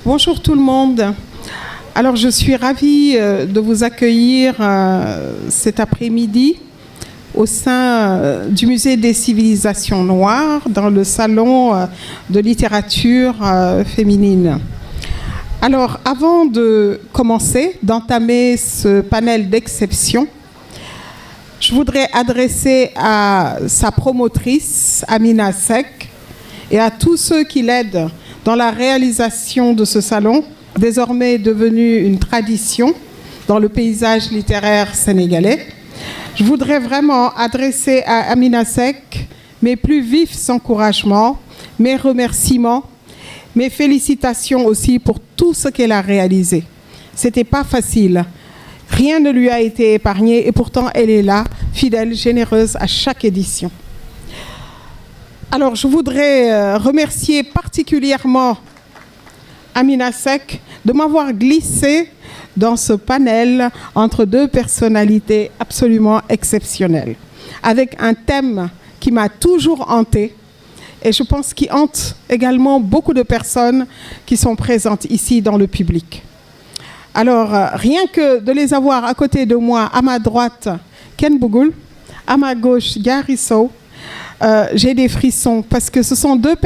Bonjour tout le monde. Alors je suis ravie de vous accueillir cet après-midi au sein du Musée des civilisations noires dans le salon de littérature féminine. Alors avant de commencer, d'entamer ce panel d'exception, je voudrais adresser à sa promotrice, Amina Seck, et à tous ceux qui l'aident dans la réalisation de ce salon, désormais devenu une tradition dans le paysage littéraire sénégalais. Je voudrais vraiment adresser à Amina Seck mes plus vifs encouragements, mes remerciements, mes félicitations aussi pour tout ce qu'elle a réalisé. C'était pas facile. Rien ne lui a été épargné et pourtant elle est là, fidèle, généreuse à chaque édition. Alors je voudrais remercier particulièrement Amina Seck de m'avoir glissé dans ce panel entre deux personnalités absolument exceptionnelles, avec un thème qui m'a toujours hanté et je pense qui hante également beaucoup de personnes qui sont présentes ici dans le public. Alors, rien que de les avoir à côté de moi, à ma droite, Ken Bougoul, à ma gauche, Diary Sow, j'ai des frissons parce que ce sont deux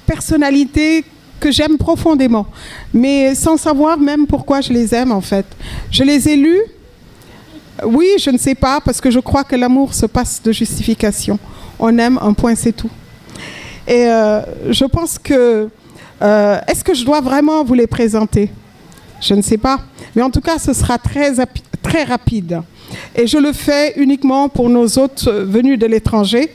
personnalités que j'aime profondément, mais sans savoir même pourquoi je les aime en fait. Je les ai lues, oui, je ne sais pas, parce que je crois que l'amour se passe de justification. On aime, un point, c'est tout. Et je pense que... est-ce que je dois vraiment vous les présenter ? Je ne sais pas, mais en tout cas, ce sera très rapide. Et je le fais uniquement pour nos hôtes venus de l'étranger,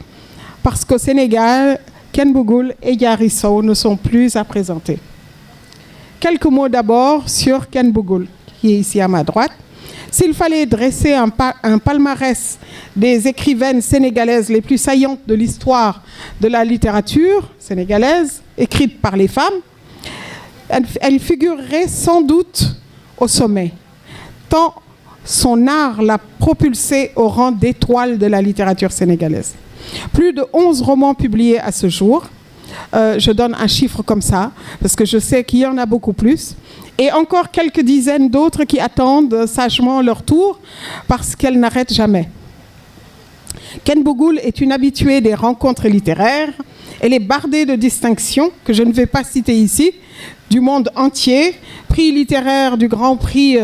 parce qu'au Sénégal, Ken Bougoul et Diary Sow ne sont plus à présenter. Quelques mots d'abord sur Ken Bougoul, qui est ici à ma droite. S'il fallait dresser un palmarès des écrivaines sénégalaises les plus saillantes de l'histoire de la littérature sénégalaise, écrite par les femmes, elle figurerait sans doute au sommet, tant son art l'a propulsée au rang d'étoile de la littérature sénégalaise. Plus de 11 romans publiés à ce jour. Je donne un chiffre comme ça, parce que je sais qu'il y en a beaucoup plus. Et encore quelques dizaines d'autres qui attendent sagement leur tour, parce qu'elles n'arrêtent jamais. Ken Bougoul est une habituée des rencontres littéraires. Elle est bardée de distinctions, que je ne vais pas citer ici, du monde entier. Prix littéraire du Grand Prix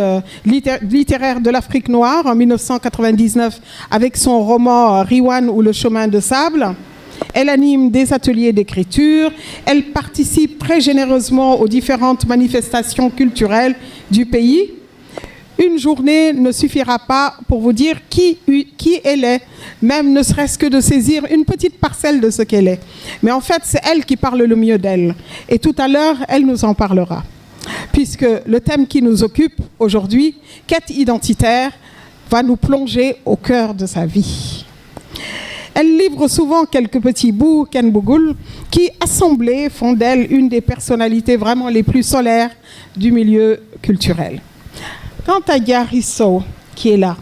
littéraire de l'Afrique noire en 1999 avec son roman Riwan ou le chemin de sable. Elle anime des ateliers d'écriture. Elle participe très généreusement aux différentes manifestations culturelles du pays. Une journée ne suffira pas pour vous dire qui elle est, même ne serait-ce que de saisir une petite parcelle de ce qu'elle est. Mais en fait, c'est elle qui parle le mieux d'elle. Et tout à l'heure, elle nous en parlera. Puisque le thème qui nous occupe aujourd'hui, quête identitaire, va nous plonger au cœur de sa vie. Elle livre souvent quelques petits bouts, Ken Bougoul, qui, assemblés, font d'elle une des personnalités vraiment les plus solaires du milieu culturel. Quant à Diary Sow, qui est là.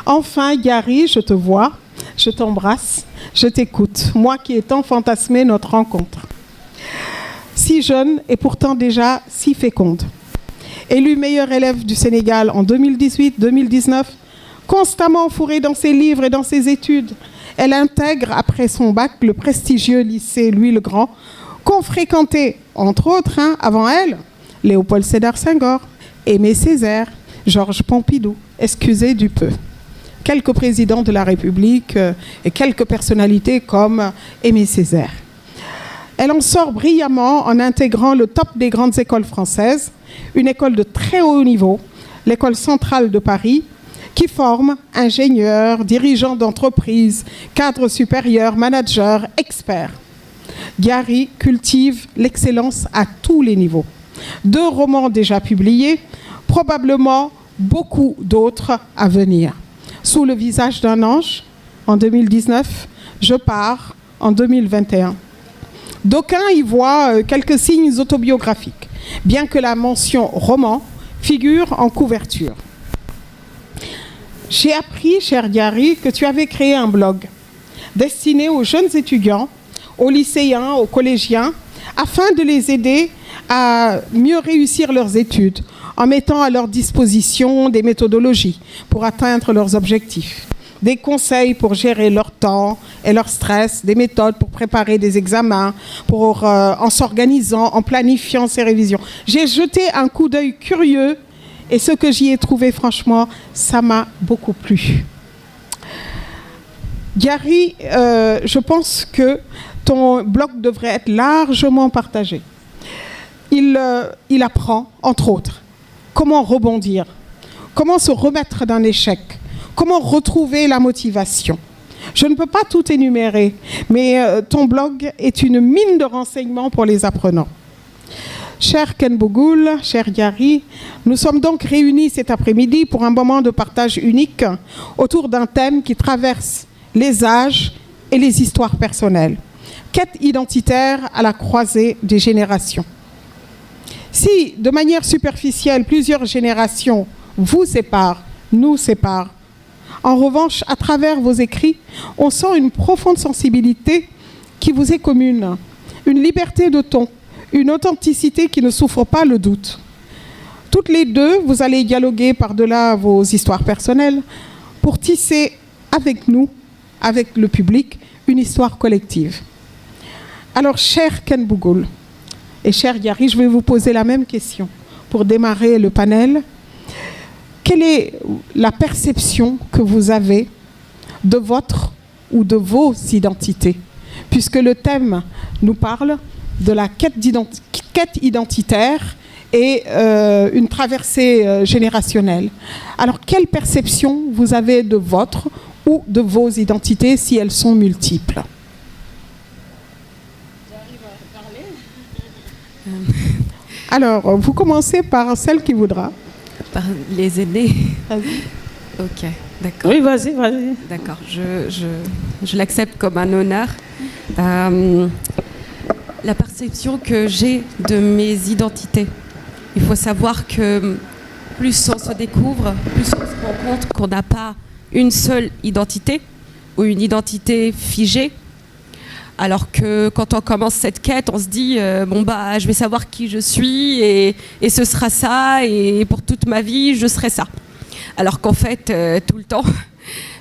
Enfin, Diary, je te vois, je t'embrasse, je t'écoute. Moi qui ai tant fantasmé notre rencontre. Si jeune et pourtant déjà si féconde. Élue meilleure élève du Sénégal en 2018-2019, constamment fourrée dans ses livres et dans ses études, elle intègre après son bac le prestigieux lycée Louis-le-Grand, qu'ont fréquenté, entre autres, avant elle, Léopold Sédar Senghor, Aimé Césaire, Georges Pompidou, excusez du peu. Quelques présidents de la République et quelques personnalités comme Aimé Césaire. Elle en sort brillamment en intégrant le top des grandes écoles françaises, une école de très haut niveau, l'école centrale de Paris, qui forme ingénieurs, dirigeants d'entreprises, cadres supérieurs, managers, experts. Diary cultive l'excellence à tous les niveaux. 2 romans déjà publiés, probablement beaucoup d'autres à venir. Sous le visage d'un ange, en 2019, Je pars, en 2021. D'aucuns y voient quelques signes autobiographiques, bien que la mention roman figure en couverture. J'ai appris, cher Diary, que tu avais créé un blog destiné aux jeunes étudiants, aux lycéens, aux collégiens, afin de les aider à mieux réussir leurs études en mettant à leur disposition des méthodologies pour atteindre leurs objectifs, des conseils pour gérer leur temps et leur stress, des méthodes pour préparer des examens, en s'organisant, en planifiant ses révisions. J'ai jeté un coup d'œil curieux et ce que j'y ai trouvé, franchement, ça m'a beaucoup plu. Gary, je pense que ton blog devrait être largement partagé. Il apprend, entre autres, comment rebondir, comment se remettre d'un échec, comment retrouver la motivation. Je ne peux pas tout énumérer, mais ton blog est une mine de renseignements pour les apprenants. Cher Ken Bougoul, cher Gary, nous sommes donc réunis cet après-midi pour un moment de partage unique autour d'un thème qui traverse les âges et les histoires personnelles. Quête identitaire à la croisée des générations. Si, de manière superficielle, plusieurs générations vous séparent, nous séparent, en revanche, à travers vos écrits, on sent une profonde sensibilité qui vous est commune, une liberté de ton, une authenticité qui ne souffre pas le doute. Toutes les deux, vous allez dialoguer par-delà vos histoires personnelles pour tisser avec nous, avec le public, une histoire collective. Alors, cher Ken Bougoul et cher Gary, je vais vous poser la même question pour démarrer le panel. Quelle est la perception que vous avez de votre ou de vos identités? Puisque le thème nous parle de la quête identitaire et une traversée générationnelle. Alors, quelle perception vous avez de votre ou de vos identités si elles sont multiples? Alors, vous commencez par celle qui voudra. Par les aînés. Vas-y. Ok, d'accord. Oui, vas-y, vas-y. D'accord, je l'accepte comme un honneur. La perception que j'ai de mes identités. Il faut savoir que plus on se découvre, plus on se rend compte qu'on n'a pas une seule identité ou une identité figée. Alors que quand on commence cette quête, on se dit je vais savoir qui je suis et ce sera ça et pour toute ma vie je serai ça. Alors qu'en fait tout le temps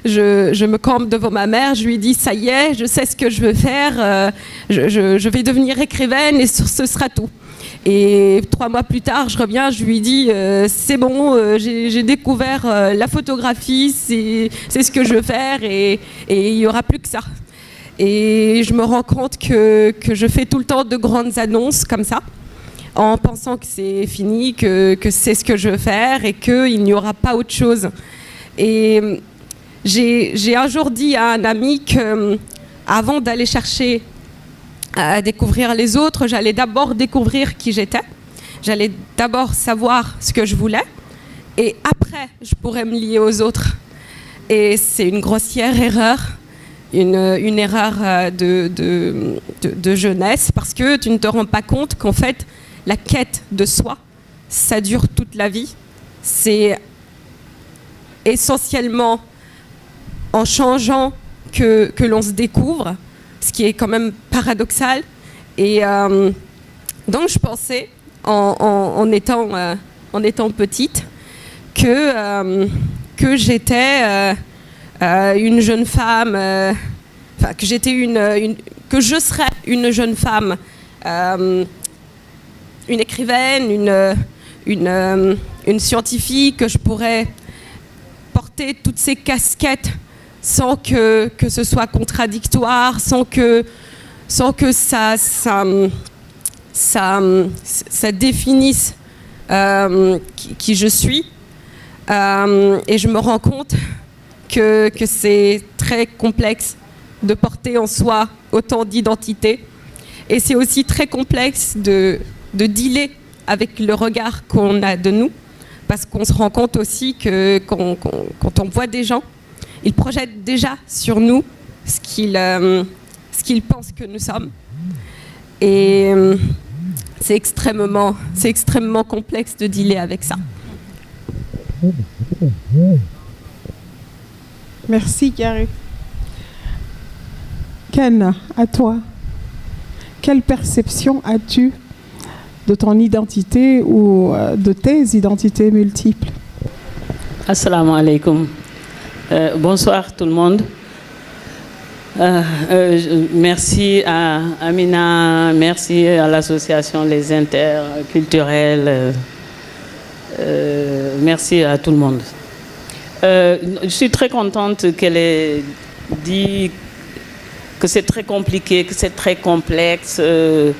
je me campe devant ma mère, je lui dis ça y est, je sais ce que je veux faire, je vais devenir écrivaine et ce sera tout. Et 3 mois plus tard, je reviens, je lui dis c'est bon, j'ai découvert la photographie, c'est ce que je veux faire et il n'y aura plus que ça. Et je me rends compte que je fais tout le temps de grandes annonces comme ça, en pensant que c'est fini, que c'est ce que je veux faire et qu'il n'y aura pas autre chose. Et j'ai un jour dit à un ami qu'avant d'aller chercher à découvrir les autres, j'allais d'abord découvrir qui j'étais, j'allais d'abord savoir ce que je voulais et après je pourrais me lier aux autres. Et c'est une grossière erreur. Une erreur de jeunesse parce que tu ne te rends pas compte qu'en fait la quête de soi ça dure toute la vie. C'est essentiellement en changeant que l'on se découvre, ce qui est quand même paradoxal. Et donc je pensais en étant petite que j'étais une jeune femme, que je serais une jeune femme, une écrivaine, une scientifique, que je pourrais porter toutes ces casquettes sans que ce soit contradictoire, sans que ça définisse qui je suis. Et je me rends compte que c'est très complexe de porter en soi autant d'identités. Et c'est aussi très complexe de dealer avec le regard qu'on a de nous, parce qu'on se rend compte aussi que quand on voit des gens, ils projettent déjà sur nous ce qu'ils pensent que nous sommes. Et c'est extrêmement complexe de dealer avec ça. Merci Gary. Ken, à toi. Quelle perception as-tu de ton identité ou de tes identités multiples. Assalamu alaikum. Bonsoir tout le monde. Merci à Amina, merci à l'association Les Interculturels, merci à tout le monde. Je suis très contente qu'elle ait dit que c'est très compliqué, que c'est très complexe, et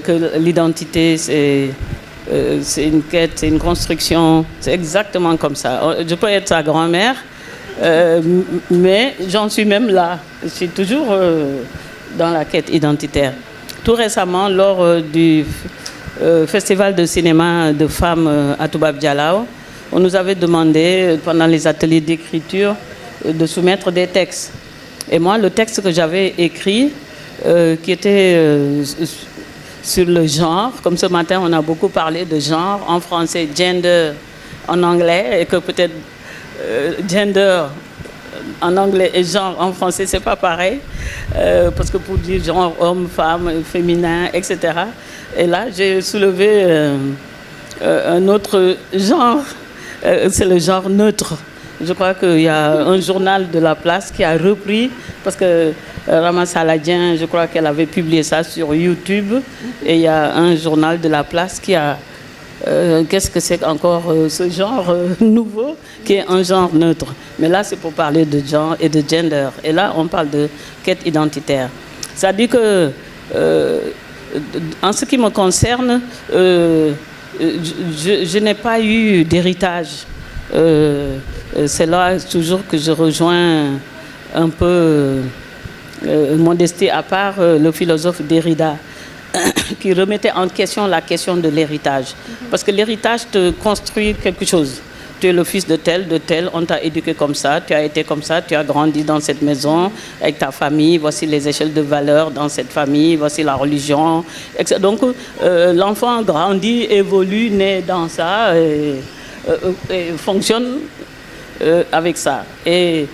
que l'identité c'est une quête, c'est une construction, c'est exactement comme ça. Je peux être sa grand-mère, mais j'en suis même là. Je suis toujours dans la quête identitaire. Tout récemment, lors du festival de cinéma de femmes à Toubab Dialaw, on nous avait demandé, pendant les ateliers d'écriture, de soumettre des textes. Et moi, le texte que j'avais écrit, qui était sur le genre, comme ce matin, on a beaucoup parlé de genre, en français, gender en anglais, et que peut-être gender en anglais et genre en français, c'est pas pareil, parce que pour dire genre homme, femme, féminin, etc. Et là, j'ai soulevé un autre genre, c'est le genre neutre. Je crois qu'il y a un journal de la place qui a repris, parce que Rama Saladien, je crois qu'elle avait publié ça sur YouTube, et il y a un journal de la place qui a... qu'est-ce que c'est encore ce genre nouveau, qui est un genre neutre. Mais là, c'est pour parler de genre et de gender. Et là, on parle de quête identitaire. Ça dit que, en ce qui me concerne, je n'ai pas eu d'héritage. C'est là toujours que je rejoins un peu, modestie à part, le philosophe Derrida, qui remettait en question la question de l'héritage. Parce que l'héritage te construit quelque chose. Tu es le fils de tel, on t'a éduqué comme ça, tu as été comme ça, tu as grandi dans cette maison avec ta famille, voici les échelles de valeurs dans cette famille, voici la religion, etc. Donc l'enfant grandit, évolue, naît dans ça et fonctionne avec ça. Et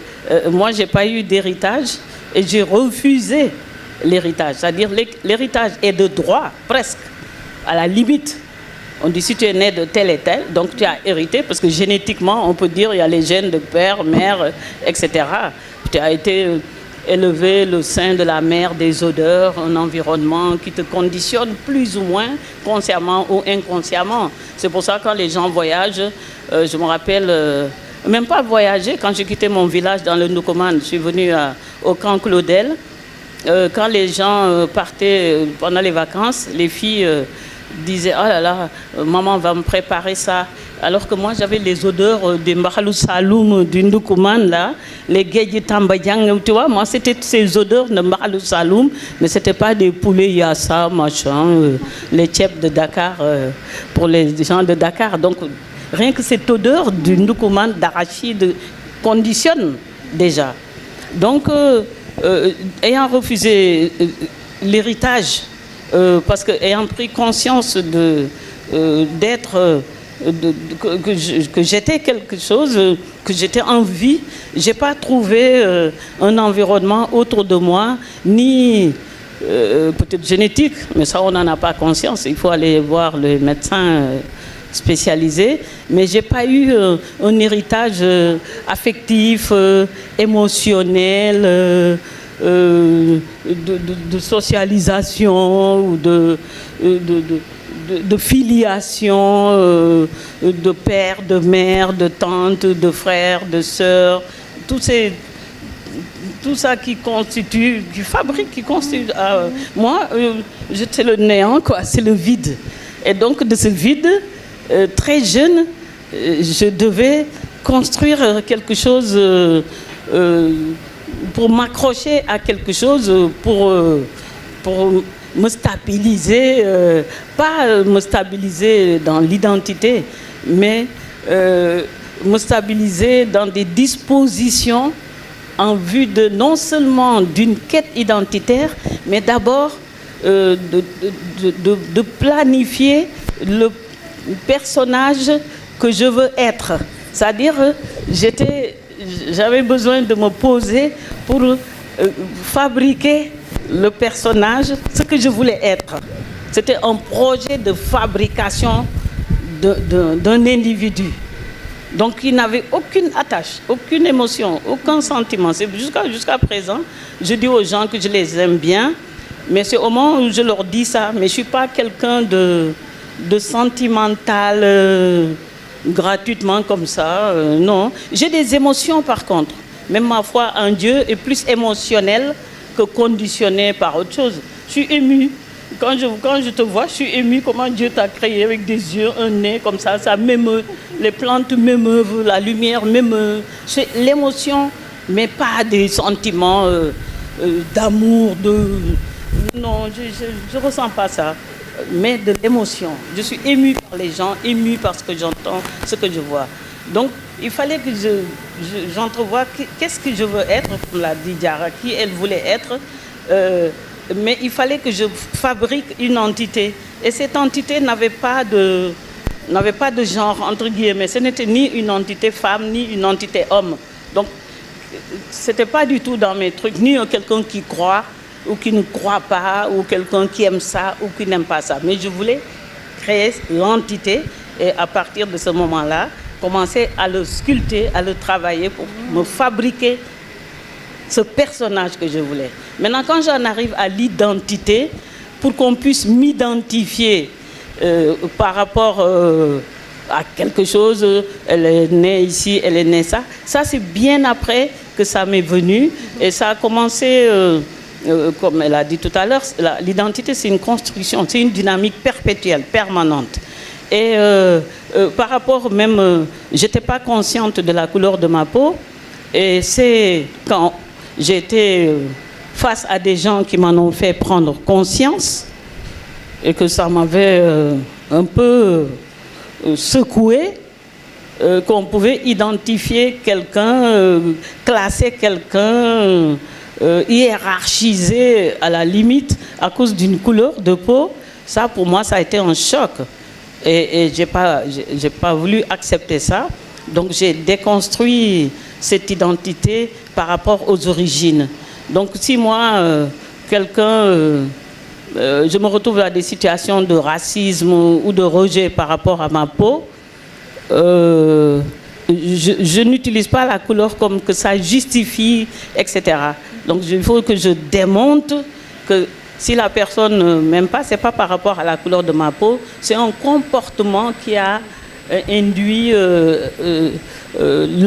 moi, je n'ai pas eu d'héritage et j'ai refusé l'héritage. C'est-à-dire l'héritage est de droit, presque, à la limite. On dit si tu es né de tel et tel, donc tu as hérité, parce que génétiquement, on peut dire il y a les gènes de père, mère, etc. Tu as été élevé le sein de la mère, des odeurs, un environnement qui te conditionne plus ou moins, consciemment ou inconsciemment. C'est pour ça que quand les gens voyagent, je me rappelle, même pas voyager, quand j'ai quitté mon village dans le Ndoukoumane, je suis venue au camp Claudel. Quand les gens partaient pendant les vacances, les filles disaient « Oh là là, maman va me préparer ça ». Alors que moi, j'avais les odeurs des Mbahalou Saloum, du Ndoukoumane, là, les Guédi Tambadjang, tu vois. Moi, c'était ces odeurs de Mbahalou Saloum, mais ce n'était pas des poulets yassa, machin, les tchèps de Dakar, pour les gens de Dakar. Donc, rien que cette odeur du Ndoukoumane, d'arachide, conditionne déjà. Donc, ayant refusé l'héritage, parce que ayant pris conscience d'être, que j'étais quelque chose, que j'étais en vie, je n'ai pas trouvé un environnement autour de moi, ni peut-être génétique, mais ça on n'en a pas conscience, il faut aller voir le médecin spécialisé, mais je n'ai pas eu un héritage affectif, émotionnel, de socialisation ou de filiation, de père, de mère, de tante, de frère, de sœur, tout ça qui constitue, qui fabrique, qui constitue. Moi, c'est le néant, quoi, c'est le vide. Et donc, de ce vide, très jeune, je devais construire quelque chose pour m'accrocher à quelque chose, pour me stabiliser, pas me stabiliser dans l'identité, mais me stabiliser dans des dispositions en vue de non seulement d'une quête identitaire, mais d'abord de planifier le personnage que je veux être. C'est-à-dire, j'avais besoin de me poser pour fabriquer le personnage, ce que je voulais être. C'était un projet de fabrication d'un individu. Donc il n'avait aucune attache, aucune émotion, aucun sentiment. Jusqu'à présent, je dis aux gens que je les aime bien, mais c'est au moment où je leur dis ça, mais je ne suis pas quelqu'un de sentimental gratuitement comme ça, non. J'ai des émotions par contre. Même ma foi en Dieu est plus émotionnelle que conditionnée par autre chose. Je suis émue. Quand je te vois, je suis émue comment Dieu t'a créé avec des yeux, un nez comme ça m'émeut. Les plantes m'émeuvent, la lumière m'émeut. C'est l'émotion, mais pas des sentiments d'amour, non, je ne ressens pas ça, mais de l'émotion. Je suis émue par les gens, émue par ce que j'entends, ce que je vois. Donc, il fallait que j'entrevoie qu'est-ce que je veux être, comme l'a dit Diarra, qui elle voulait être. Mais il fallait que je fabrique une entité. Et cette entité n'avait pas de genre, entre guillemets. Ce n'était ni une entité femme, ni une entité homme. Donc, ce n'était pas du tout dans mes trucs, ni quelqu'un qui croit ou qui ne croit pas, ou quelqu'un qui aime ça ou qui n'aime pas ça. Mais je voulais créer l'entité et à partir de ce moment-là, commencer à le sculpter, à le travailler pour me fabriquer ce personnage que je voulais. Maintenant, quand j'en arrive à l'identité, pour qu'on puisse m'identifier par rapport à quelque chose, elle est née ici, elle est née ça. Ça, c'est bien après que ça m'est venu et ça a commencé, comme elle a dit tout à l'heure, l'identité, c'est une construction, c'est une dynamique perpétuelle, permanente. Et par rapport même, j'étais pas consciente de la couleur de ma peau et c'est quand j'étais face à des gens qui m'en ont fait prendre conscience et que ça m'avait un peu secoué, qu'on pouvait identifier quelqu'un, classer quelqu'un, hiérarchiser à la limite à cause d'une couleur de peau. Ça, pour moi, ça a été un choc. Et j'ai pas voulu accepter ça. Donc, j'ai déconstruit cette identité par rapport aux origines. Donc, si moi, je me retrouve dans des situations de racisme ou de rejet par rapport à ma peau, je n'utilise pas la couleur comme que ça justifie, etc. Donc, il faut que je démonte que si la personne ne m'aime pas, ce n'est pas par rapport à la couleur de ma peau, c'est un comportement qui a induit le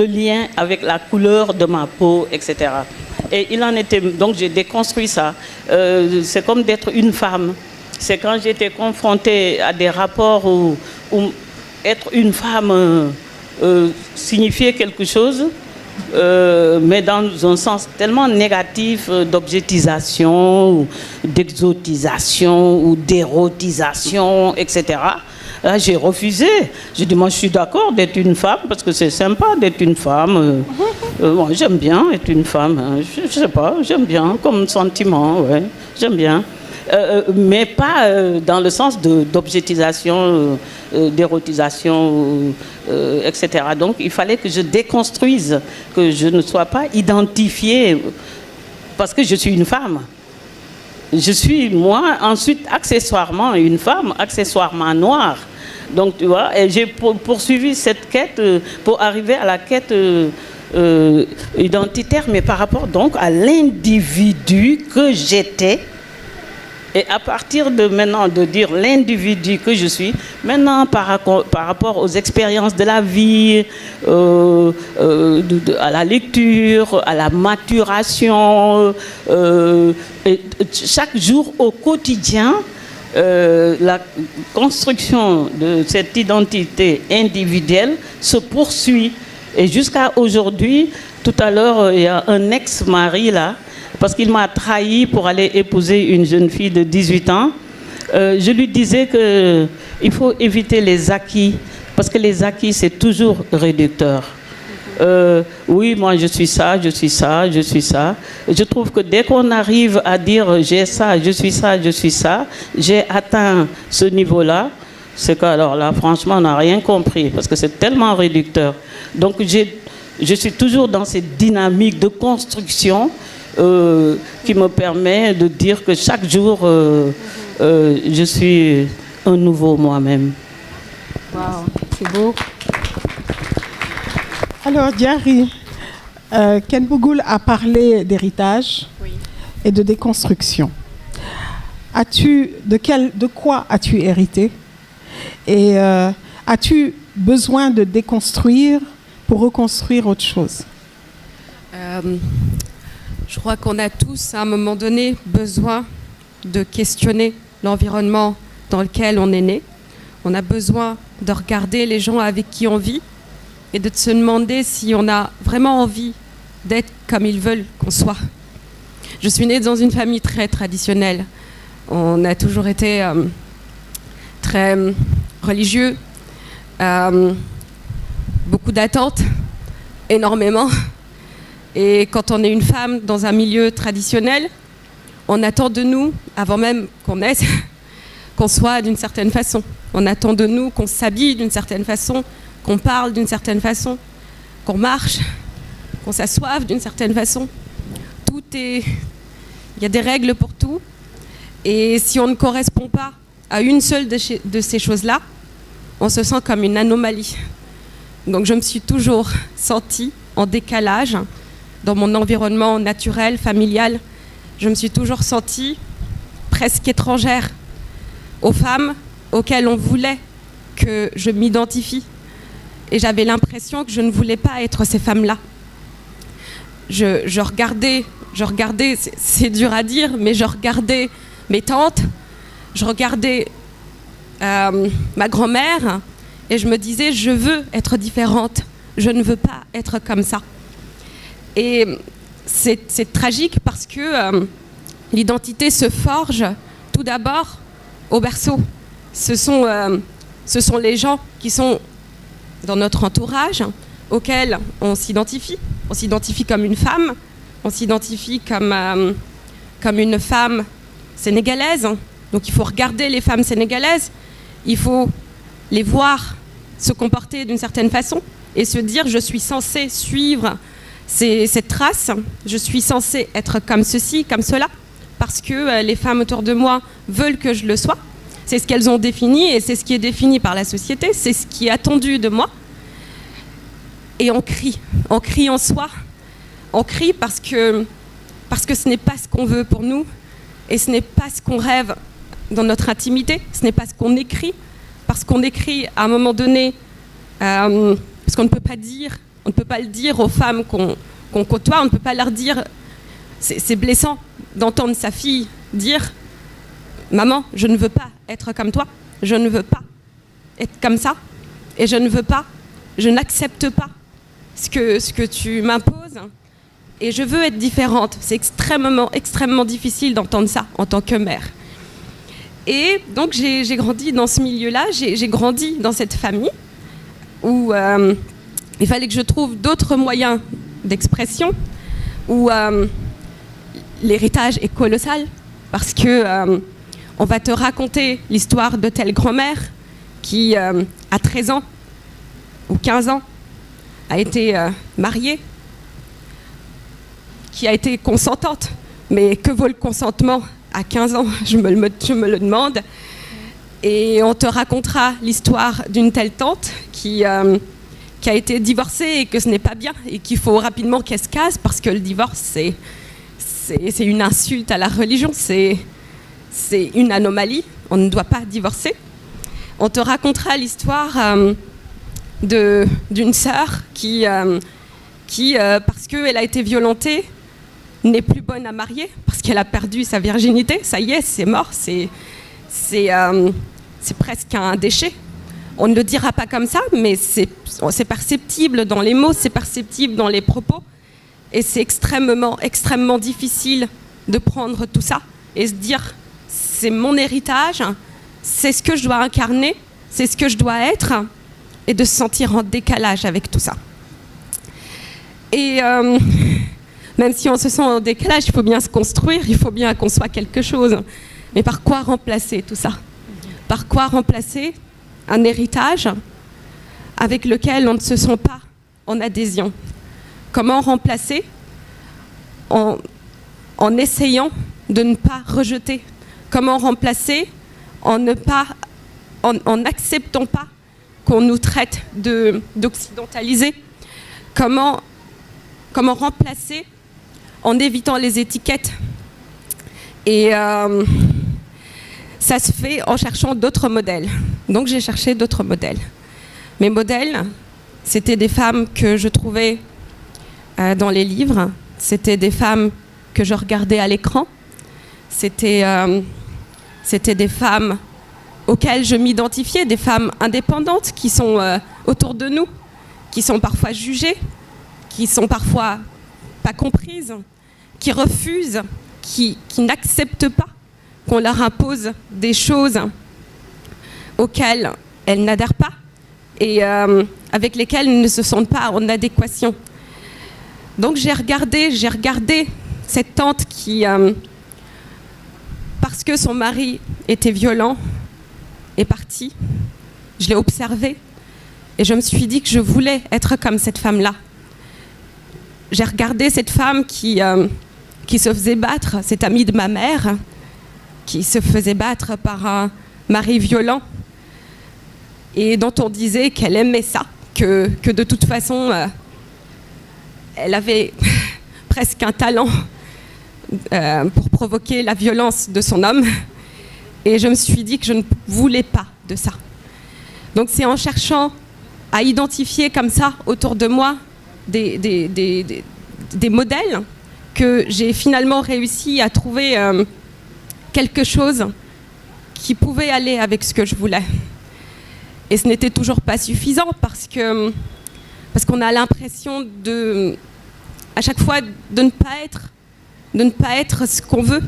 lien avec la couleur de ma peau, etc. Et il en était, donc j'ai déconstruit ça. C'est comme d'être une femme. C'est quand j'étais confrontée à des rapports où être une femme signifiait quelque chose, mais dans un sens tellement négatif d'objectisation, ou d'exotisation ou d'érotisation, etc. Là, j'ai refusé. J'ai dit, moi, je suis d'accord d'être une femme parce que c'est sympa d'être une femme. Moi, j'aime bien être une femme. Hein. Je sais pas, j'aime bien comme sentiment, ouais, j'aime bien. Mais pas dans le sens d'objectisation, d'érotisation, etc. Donc, il fallait que je déconstruise, que je ne sois pas identifiée parce que je suis une femme. Je suis, moi, ensuite, accessoirement une femme, accessoirement noire. Donc, tu vois, et j'ai poursuivi cette quête pour arriver à la quête identitaire, mais par rapport donc à l'individu que j'étais. Et à partir de maintenant, de dire l'individu que je suis, maintenant par rapport aux expériences de la vie, à la lecture, à la maturation, et chaque jour au quotidien, la construction de cette identité individuelle se poursuit. Et jusqu'à aujourd'hui, tout à l'heure, il y a un ex-mari là, parce qu'il m'a trahi pour aller épouser une jeune fille de 18 ans. Je lui disais qu'il faut éviter les acquis, parce que les acquis, c'est toujours réducteur. Oui, moi, je suis ça, je suis ça, je suis ça. Je trouve que dès qu'on arrive à dire j'ai ça, je suis ça, je suis ça, j'ai atteint ce niveau-là, c'est qu'alors là, franchement, on n'a rien compris, parce que c'est tellement réducteur. Donc, je suis toujours dans cette dynamique de construction qui me permet de dire que chaque jour, je suis un nouveau moi-même. Wow, c'est beau. Alors, Diary, Ken Bougoul a parlé d'héritage et de déconstruction. De quoi as-tu hérité? Et as-tu besoin de déconstruire pour reconstruire autre chose? Je crois qu'on a tous, à un moment donné, besoin de questionner l'environnement dans lequel on est né. On a besoin de regarder les gens avec qui on vit et de se demander si on a vraiment envie d'être comme ils veulent qu'on soit. Je suis née dans une famille très traditionnelle. On a toujours été très religieux, beaucoup d'attentes, énormément. Et quand on est une femme dans un milieu traditionnel, on attend de nous, avant même qu'on naisse, qu'on soit d'une certaine façon. On attend de nous qu'on s'habille d'une certaine façon, qu'on parle d'une certaine façon, qu'on marche, qu'on s'assoive d'une certaine façon. Il y a des règles pour tout. Et si on ne correspond pas à une seule de ces choses-là, on se sent comme une anomalie. Donc je me suis toujours sentie en décalage dans mon environnement naturel, familial. Je me suis toujours sentie presque étrangère aux femmes auxquelles on voulait que je m'identifie. Et j'avais l'impression que je ne voulais pas être ces femmes-là. Je regardais, c'est dur à dire, mais je regardais mes tantes, je regardais ma grand-mère et je me disais, je veux être différente, je ne veux pas être comme ça. Et c'est tragique parce que l'identité se forge tout d'abord au berceau. Ce sont les gens qui sont dans notre entourage auxquels on s'identifie. On s'identifie comme une femme, on s'identifie comme une femme sénégalaise. Donc il faut regarder les femmes sénégalaises, il faut les voir se comporter d'une certaine façon et se dire je suis censée suivre cette trace, je suis censée être comme ceci, comme cela, parce que les femmes autour de moi veulent que je le sois. C'est ce qu'elles ont défini et c'est ce qui est défini par la société, c'est ce qui est attendu de moi. Et on crie en soi, on crie parce que ce n'est pas ce qu'on veut pour nous et ce n'est pas ce qu'on rêve dans notre intimité, ce n'est pas ce qu'on écrit, parce qu'on écrit à un moment donné, parce qu'on ne peut pas dire, on ne peut pas le dire aux femmes qu'on côtoie, on ne peut pas leur dire, c'est blessant d'entendre sa fille dire « Maman, je ne veux pas être comme toi, je ne veux pas être comme ça, et je ne veux pas, je n'accepte pas ce que tu m'imposes, et je veux être différente. » C'est extrêmement difficile d'entendre ça en tant que mère. Et donc j'ai grandi dans ce milieu-là, j'ai grandi dans cette famille où il fallait que je trouve d'autres moyens d'expression, où l'héritage est colossal, parce que on va te raconter l'histoire de telle grand-mère qui, à 13 ans ou 15 ans, a été mariée, qui a été consentante. Mais que vaut le consentement à 15 ans? Je me le demande. Et on te racontera l'histoire d'une telle tante qui a été divorcée et que ce n'est pas bien et qu'il faut rapidement qu'elle se case parce que le divorce, c'est une insulte à la religion, c'est une anomalie, on ne doit pas divorcer. On te racontera l'histoire d'une sœur qui parce qu'elle a été violentée, n'est plus bonne à marier parce qu'elle a perdu sa virginité. Ça y est, c'est mort, c'est presque un déchet. On ne le dira pas comme ça, mais c'est perceptible dans les mots, c'est perceptible dans les propos. Et c'est extrêmement difficile de prendre tout ça et se dire c'est mon héritage, c'est ce que je dois incarner, c'est ce que je dois être, et de se sentir en décalage avec tout ça. Et même si on se sent en décalage, il faut bien se construire, il faut bien qu'on soit quelque chose. Mais par quoi remplacer tout ça? Par quoi remplacer un héritage avec lequel on ne se sent pas en adhésion? Comment remplacer en essayant de ne pas rejeter, Comment remplacer en n'acceptant pas qu'on nous traite d'occidentalisés? Comment remplacer en évitant les étiquettes? Et ça se fait en cherchant d'autres modèles. Donc j'ai cherché d'autres modèles. Mes modèles, c'était des femmes que je trouvais dans les livres, c'était des femmes que je regardais à l'écran, c'était des femmes auxquelles je m'identifiais, des femmes indépendantes qui sont autour de nous, qui sont parfois jugées, qui sont parfois pas comprises, qui refusent, qui n'acceptent pas qu'on leur impose des choses auxquelles elles n'adhèrent pas et avec lesquelles elles ne se sentent pas en adéquation. Donc j'ai regardé cette tante qui, parce que son mari était violent, est partie. Je l'ai observée et je me suis dit que je voulais être comme cette femme-là. J'ai regardé cette femme qui se faisait battre, cette amie de ma mère, qui se faisait battre par un mari violent et dont on disait qu'elle aimait ça, que de toute façon, elle avait presque un talent pour provoquer la violence de son homme. Et je me suis dit que je ne voulais pas de ça. Donc c'est en cherchant à identifier comme ça autour de moi des modèles que j'ai finalement réussi à trouver quelque chose qui pouvait aller avec ce que je voulais. Et ce n'était toujours pas suffisant parce qu'on a l'impression à chaque fois de ne pas être ce qu'on veut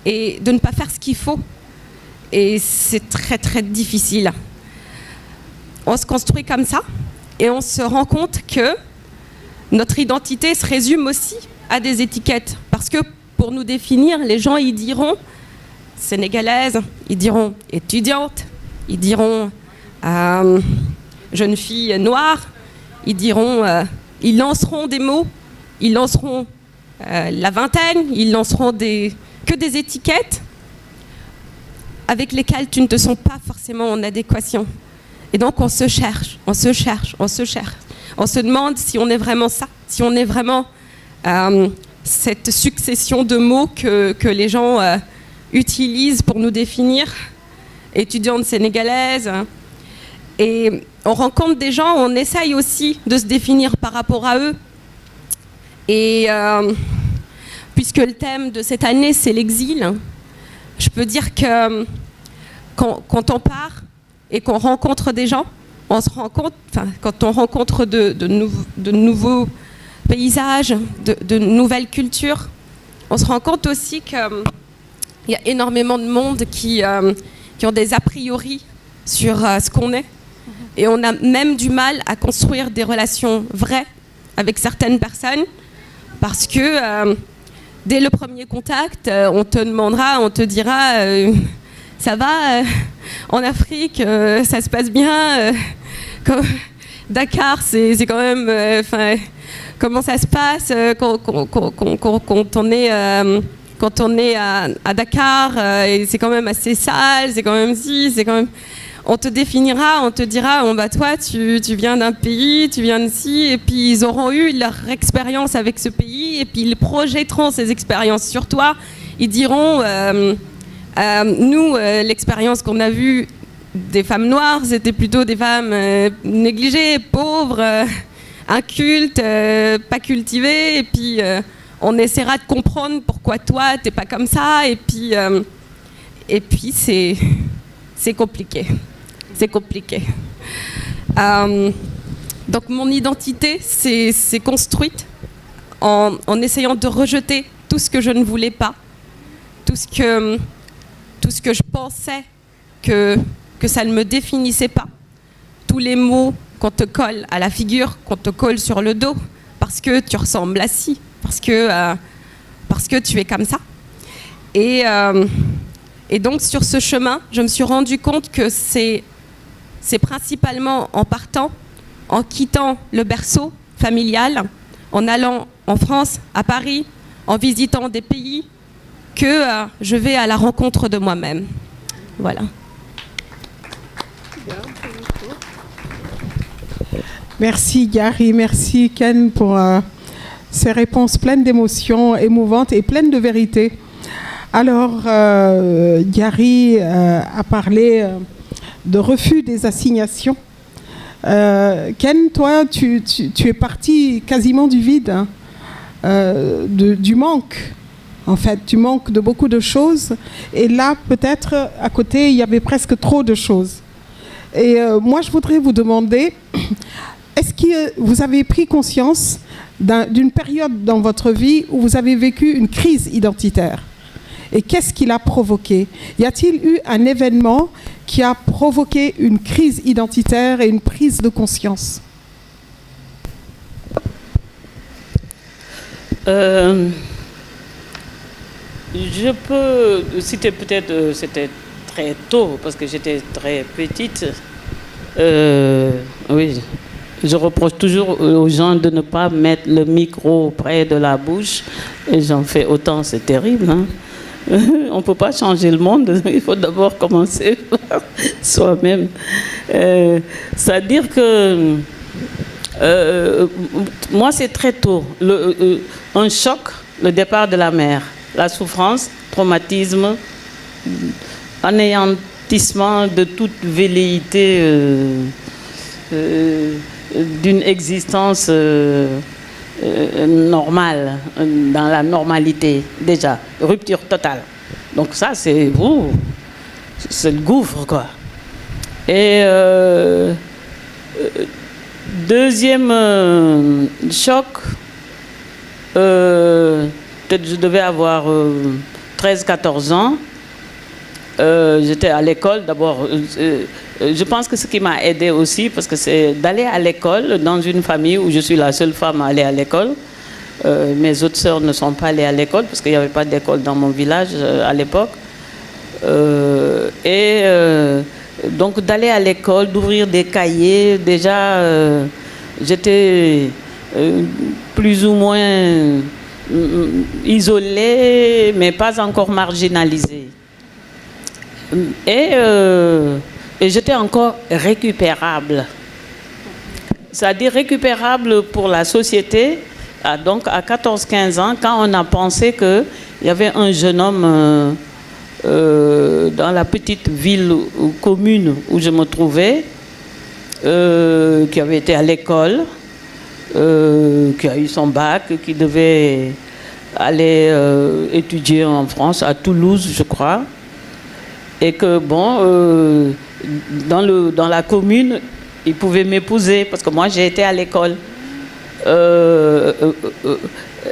et de ne pas faire ce qu'il faut. Et c'est très très difficile. On se construit comme ça et on se rend compte que notre identité se résume aussi à des étiquettes. Parce que pour nous définir, les gens ils diront sénégalaise, ils diront étudiante, ils diront jeune fille noire, ils lanceront des mots, ils lanceront la vingtaine, ils lanceront que des étiquettes avec lesquelles tu ne te sens pas forcément en adéquation. Et donc on se cherche. On se demande si on est vraiment ça, si on est vraiment cette succession de mots que les gens utilisent pour nous définir. Étudiante sénégalaise. Et on rencontre des gens, on essaye aussi de se définir par rapport à eux. Et puisque le thème de cette année, c'est l'exil, je peux dire que quand on part et qu'on rencontre des gens, on se rend compte, quand on rencontre de nouveaux paysages, de nouvelles cultures, on se rend compte aussi qu'il y a énormément de monde qui ont des a priori sur ce qu'on est. Et on a même du mal à construire des relations vraies avec certaines personnes parce que dès le premier contact, on te dira ça va en Afrique, ça se passe bien. Dakar, c'est quand même. Comment ça se passe quand on est à Dakar, et c'est quand même assez sale, c'est quand même c'est quand même. On te définira, on te dira, toi, tu viens d'un pays, tu viens de ci, et puis ils auront eu leur expérience avec ce pays, et puis ils projetteront ces expériences sur toi. Ils diront, nous, l'expérience qu'on a vue des femmes noires, c'était plutôt des femmes négligées, pauvres, incultes, pas cultivées, et puis on essaiera de comprendre pourquoi toi, t'es pas comme ça, et puis c'est compliqué. C'est compliqué. Donc mon identité s'est construite en essayant de rejeter tout ce que je ne voulais pas, tout ce que je pensais que ça ne me définissait pas, tous les mots qu'on te colle à la figure, qu'on te colle sur le dos, parce que tu ressembles à ci, parce que tu es comme ça. Et donc sur ce chemin, je me suis rendu compte que c'est principalement en partant, en quittant le berceau familial, en allant en France, à Paris, en visitant des pays que je vais à la rencontre de moi-même. Voilà. Merci Gary, merci Ken pour ces réponses pleines d'émotions, émouvantes et pleines de vérité. Alors, Gary a parlé de refus des assignations. Ken, toi, tu es parti quasiment du vide, hein, du manque. En fait, tu manques de beaucoup de choses. Et là, peut-être, à côté, il y avait presque trop de choses. Et moi, je voudrais vous demander, est-ce que vous avez pris conscience d'une période dans votre vie où vous avez vécu une crise identitaire? Et qu'est-ce qui l'a provoqué? Y a-t-il eu un événement qui a provoqué une crise identitaire et une prise de conscience? Je peux citer peut-être, c'était très tôt, parce que j'étais très petite. Oui, je reproche toujours aux gens de ne pas mettre le micro près de la bouche. Et j'en fais autant, c'est terrible, hein. On ne peut pas changer le monde, il faut d'abord commencer par soi-même. C'est-à-dire que moi, c'est très tôt. Un choc, le départ de la mère, la souffrance, traumatisme, anéantissement de toute velléité d'une existence normale, dans la normalité, déjà, rupture totale. Donc ça, c'est le gouffre, quoi. Et deuxième choc, peut-être je devais avoir 13-14 ans. J'étais à l'école d'abord. Je pense que ce qui m'a aidé aussi, parce que c'est d'aller à l'école dans une famille où je suis la seule femme à aller à l'école. Mes autres sœurs ne sont pas allées à l'école parce qu'il n'y avait pas d'école dans mon village à l'époque. Donc d'aller à l'école, d'ouvrir des cahiers, déjà j'étais plus ou moins isolée, mais pas encore marginalisée. Et j'étais encore récupérable. C'est-à-dire récupérable pour la société. Donc à 14-15 ans, quand on a pensé qu'il y avait un jeune homme dans la petite ville ou commune où je me trouvais, qui avait été à l'école, qui a eu son bac, qui devait aller étudier en France, à Toulouse, je crois. Et que, bon, dans la commune, il pouvait m'épouser, parce que moi, j'ai été à l'école.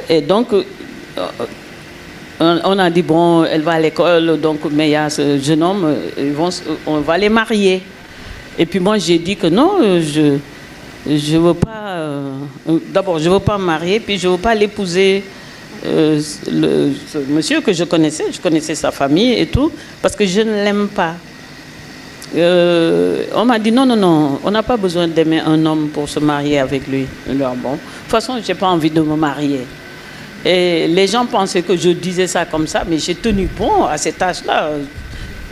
Et donc, on a dit, bon, elle va à l'école, donc, mais il y a ce jeune homme, on va les marier. Et puis moi, j'ai dit que non, je veux pas... D'abord, je veux pas me marier, puis je veux pas l'épouser. Ce monsieur que je connaissais sa famille et tout, parce que je ne l'aime pas. On m'a dit non, on n'a pas besoin d'aimer un homme pour se marier avec lui. Alors, bon, de toute façon, je n'ai pas envie de me marier. Et les gens pensaient que je disais ça comme ça, mais j'ai tenu bon à cet âge-là.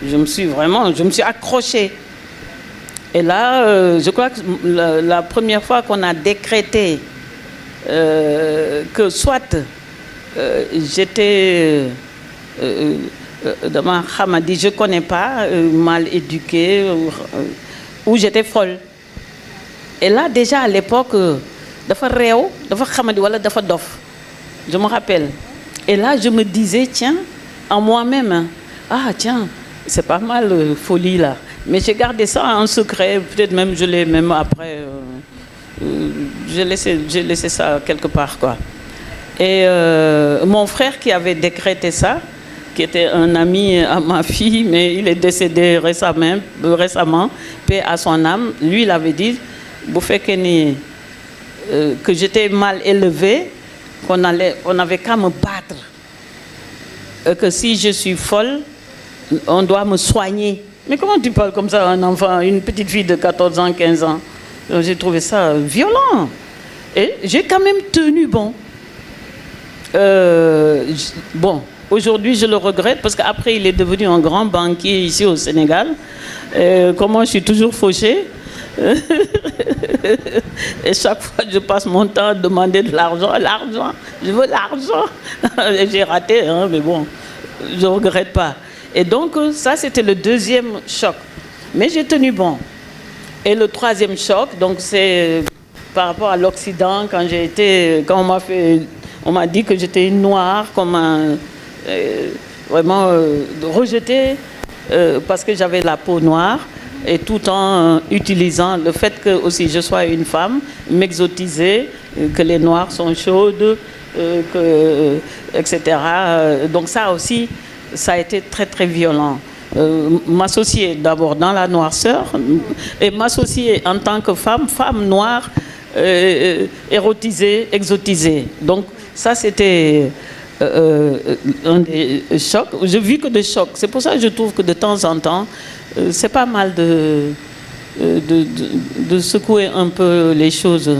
Je me suis accrochée. Et là, je crois que la première fois qu'on a décrété que soit j'étais dans ma dit je connais pas, mal éduquée, ou j'étais folle. Et là déjà à l'époque dafa réew, dafa xamadi wala dafa dof. Je me rappelle. Et là je me disais tiens en moi-même, ah tiens, c'est pas mal folie là. Mais j'ai gardé ça en secret, peut-être même je l'ai même après j'ai laissé ça quelque part quoi. Et mon frère qui avait décrété ça, qui était un ami à ma fille, mais il est décédé récemment, paix à son âme, lui il avait dit, que j'étais mal élevée, qu'on n'avait qu'à me battre, que si je suis folle, on doit me soigner. Mais comment tu parles comme ça à un enfant, une petite fille de 14 ans, 15 ans? J'ai trouvé ça violent. Et j'ai quand même tenu bon. Bon, Aujourd'hui, je le regrette parce qu'après, il est devenu un grand banquier ici au Sénégal. Comment je suis toujours fauchée. Et chaque fois, je passe mon temps à demander de l'argent. L'argent, je veux l'argent. J'ai raté, hein, mais bon, je ne regrette pas. Et donc, ça, c'était le deuxième choc. Mais j'ai tenu bon. Et le troisième choc, donc c'est par rapport à l'Occident, quand on m'a dit que j'étais une noire, vraiment rejetée parce que j'avais la peau noire, et tout en utilisant le fait que aussi je sois une femme, m'exotiser, que les noirs sont chaudes, etc. Donc ça aussi, ça a été très très violent. M'associer d'abord dans la noirceur et m'associer en tant que femme noire, érotisée, exotisée. Donc ça c'était un des chocs. Je vis que des chocs. C'est pour ça que je trouve que de temps en temps, c'est pas mal de secouer un peu les choses.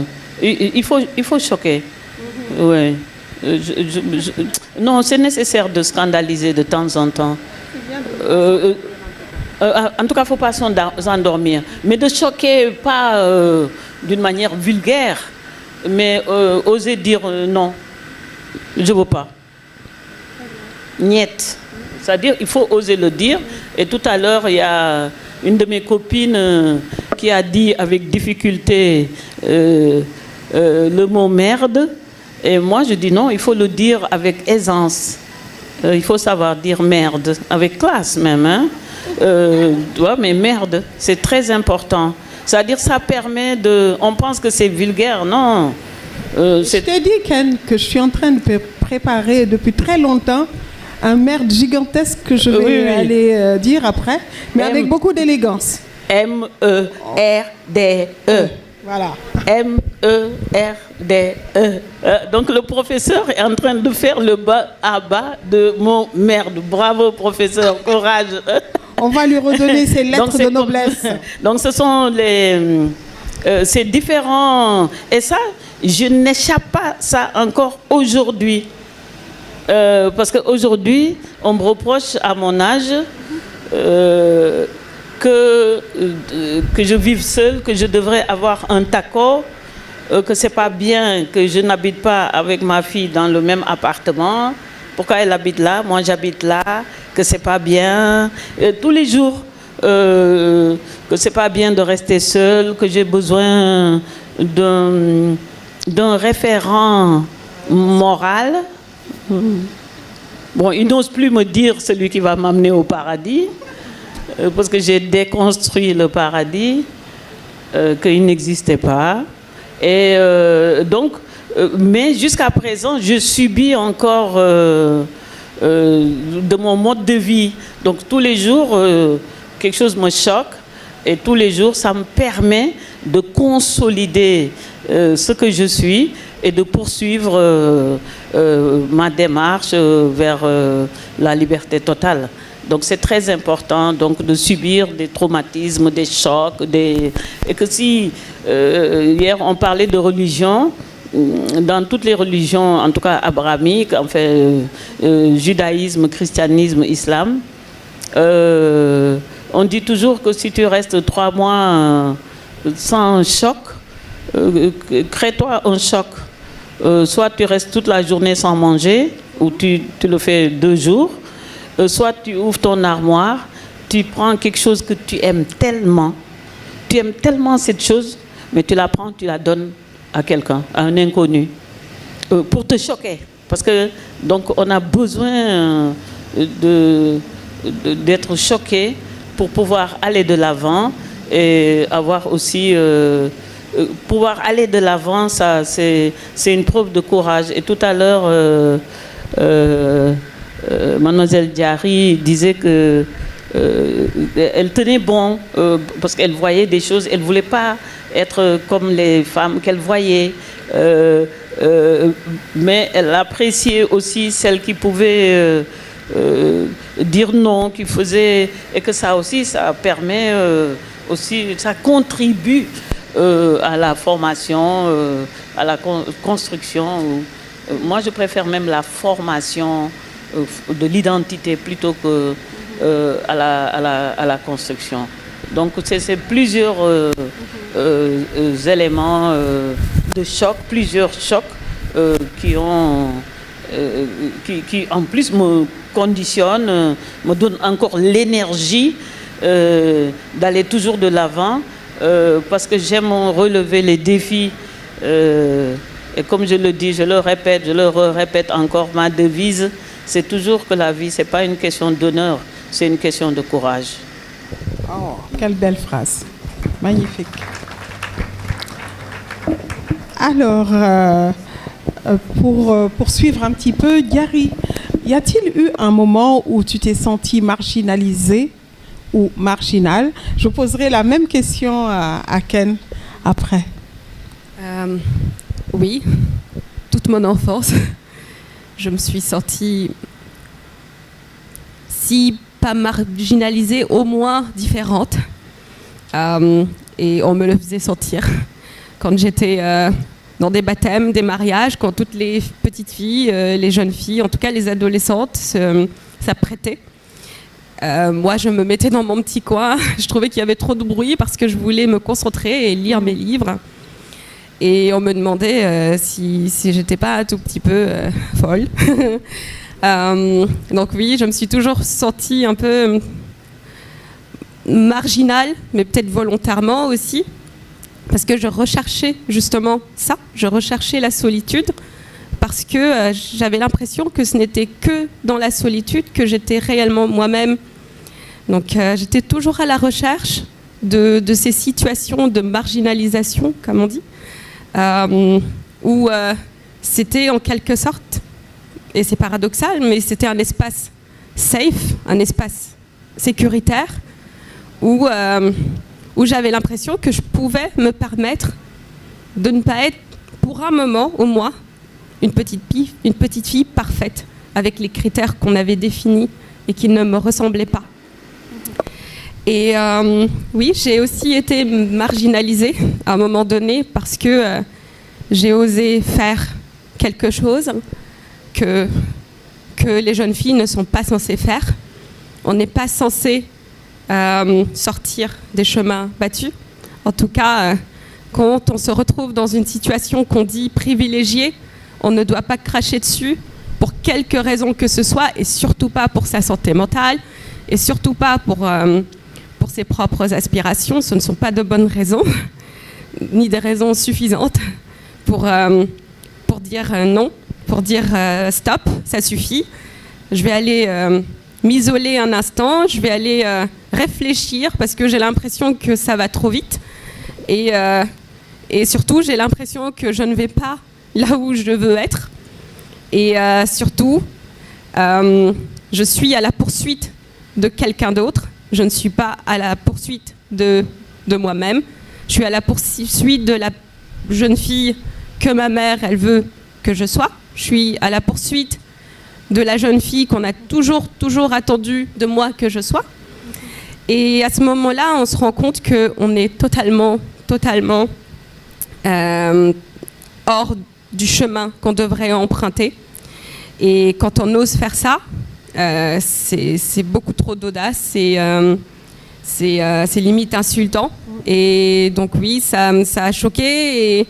Il faut choquer. Ouais. Non, c'est nécessaire de scandaliser de temps en temps. En tout cas, il ne faut pas s'endormir. Mais de choquer, pas d'une manière vulgaire, mais oser dire non, je ne veux pas. Niet. C'est-à-dire, il faut oser le dire. Et tout à l'heure, il y a une de mes copines qui a dit avec difficulté le mot merde. Et moi, je dis non, il faut le dire avec aisance. Il faut savoir dire merde, avec classe même. Hein? Mais merde, c'est très important. C'est-à-dire, ça permet de... On pense que c'est vulgaire, non. Je t'ai dit, Ken, que je suis en train de préparer depuis très longtemps un merde gigantesque que je vais aller dire après, mais avec beaucoup d'élégance. M-E-R-D-E. Voilà. M-E-R-D-E. Donc le professeur est en train de faire le bas à bas de mon merde. Bravo professeur, courage. On va lui redonner ses lettres de noblesse. Donc ce sont c'est différent. Et ça, je n'échappe pas ça encore aujourd'hui. Parce qu'aujourd'hui, on me reproche à mon âge que je vive seule, que je devrais avoir un taco, que c'est pas bien que je n'habite pas avec ma fille dans le même appartement. Pourquoi elle habite là, moi j'habite là, que c'est pas bien. Tous les jours, que c'est pas bien de rester seule, que j'ai besoin d'un référent moral. Bon, il n'ose plus me dire celui qui va m'amener au paradis, parce que j'ai déconstruit le paradis, qu'il n'existait pas. Et donc, mais jusqu'à présent, je subis encore de mon mode de vie. Donc tous les jours, quelque chose me choque, et tous les jours, ça me permet de consolider ce que je suis et de poursuivre ma démarche vers la liberté totale. Donc c'est très important donc, de subir des traumatismes, des chocs, et que si, hier on parlait de religion, dans toutes les religions, en tout cas abrahamiques, enfin, judaïsme, christianisme, islam, on dit toujours que si tu restes 3 mois sans choc, crée-toi un choc. Soit tu restes toute la journée sans manger, ou tu le fais 2 jours, soit tu ouvres ton armoire, tu prends quelque chose que tu aimes tellement cette chose, mais tu la prends, tu la donnes à quelqu'un, à un inconnu, pour te choquer. Parce que donc on a besoin d'être choqué pour pouvoir aller de l'avant et avoir aussi pouvoir aller de l'avant. Ça c'est une preuve de courage. Et tout à l'heure Mademoiselle Diary disait que elle tenait bon parce qu'elle voyait des choses. Elle voulait pas être comme les femmes qu'elle voyait, mais elle appréciait aussi celles qui pouvaient dire non, qui faisaient, et que ça aussi, ça permet aussi, ça contribue à la formation, à la construction. Moi, je préfère même la formation de l'identité plutôt que à la construction. Donc c'est plusieurs éléments de choc, plusieurs chocs qui en plus me conditionnent, me donnent encore l'énergie d'aller toujours de l'avant, parce que j'aime relever les défis. Et comme je le dis, je le répète encore, ma devise, c'est toujours que la vie, ce n'est pas une question d'honneur, c'est une question de courage. Oh, quelle belle phrase. Magnifique. Alors, pour poursuivre un petit peu, Diary, y a-t-il eu un moment où tu t'es senti marginalisé ou marginal? Je poserai la même question à Ken après. Oui, toute mon enfance, je me suis sentie, si pas marginalisée, au moins différente. Et on me le faisait sentir. Quand j'étais dans des baptêmes, des mariages, quand toutes les petites filles, les jeunes filles, en tout cas les adolescentes, s'apprêtaient. Moi, je me mettais dans mon petit coin. Je trouvais qu'il y avait trop de bruit parce que je voulais me concentrer et lire mes livres. Et on me demandait si j'étais pas un tout petit peu folle. Donc oui, je me suis toujours sentie un peu marginale, mais peut-être volontairement aussi, parce que je recherchais justement ça, je recherchais la solitude, parce que j'avais l'impression que ce n'était que dans la solitude que j'étais réellement moi-même. Donc j'étais toujours à la recherche de ces situations de marginalisation, comme on dit, où c'était en quelque sorte, et c'est paradoxal, mais c'était un espace safe, un espace sécuritaire, où j'avais l'impression que je pouvais me permettre de ne pas être, pour un moment au moins, une petite fille parfaite, avec les critères qu'on avait définis et qui ne me ressemblaient pas. Et oui, j'ai aussi été marginalisée à un moment donné parce que j'ai osé faire quelque chose que les jeunes filles ne sont pas censées faire. On n'est pas censé sortir des chemins battus. En tout cas, quand on se retrouve dans une situation qu'on dit privilégiée, on ne doit pas cracher dessus pour quelque raison que ce soit, et surtout pas pour sa santé mentale, et surtout pas pour ses propres aspirations. Ce ne sont pas de bonnes raisons, ni des raisons suffisantes pour dire non, pour dire stop, ça suffit. Je vais aller m'isoler un instant, je vais aller réfléchir parce que j'ai l'impression que ça va trop vite. Et surtout, j'ai l'impression que je ne vais pas là où je veux être. Et surtout, je suis à la poursuite de quelqu'un d'autre. Je ne suis pas à la poursuite de moi-même. Je suis à la poursuite de la jeune fille que ma mère, elle veut que je sois. Je suis à la poursuite de la jeune fille qu'on a toujours attendu de moi que je sois. Et à ce moment-là, on se rend compte qu'on est totalement hors du chemin qu'on devrait emprunter. Et quand on ose faire ça, c'est beaucoup trop d'audace, c'est limite insultant. Et donc oui, ça a choqué.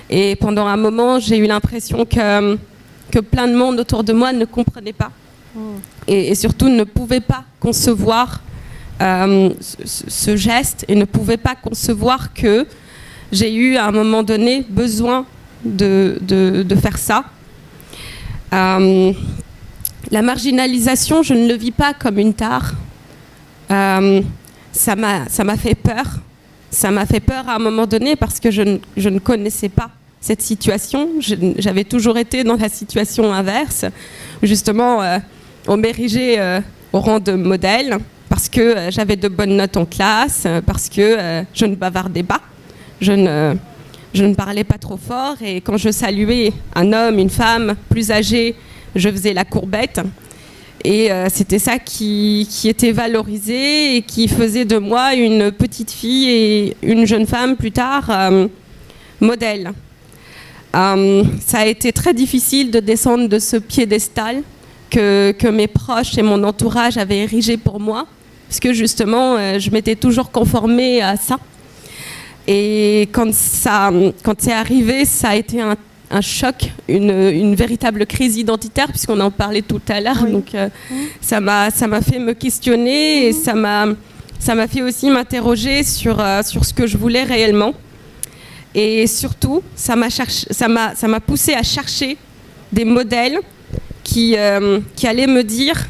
Et pendant un moment, j'ai eu l'impression que plein de monde autour de moi ne comprenait pas. Et surtout ne pouvait pas concevoir ce geste et ne pouvait pas concevoir que j'ai eu à un moment donné besoin de faire ça. La marginalisation, je ne le vis pas comme une tare. Ça m'a fait peur. Ça m'a fait peur à un moment donné parce que je ne connaissais pas cette situation. J'avais toujours été dans la situation inverse. Justement, on m'érigeait au rang de modèle parce que j'avais de bonnes notes en classe, parce que je ne bavardais pas. Je ne parlais pas trop fort. Et quand je saluais un homme, une femme plus âgée, je faisais la courbette. Et c'était ça qui était valorisé et qui faisait de moi une petite fille et une jeune femme plus tard modèle. Ça a été très difficile de descendre de ce piédestal que mes proches et mon entourage avaient érigé pour moi, parce que justement, je m'étais toujours conformée à ça. Et quand c'est arrivé, ça a été un choc, une véritable crise identitaire, puisqu'on en parlait tout à l'heure. Oui. Donc, ça m'a fait me questionner et ça m'a fait aussi m'interroger sur ce que je voulais réellement. Et surtout, ça m'a poussé à chercher des modèles qui allaient me dire,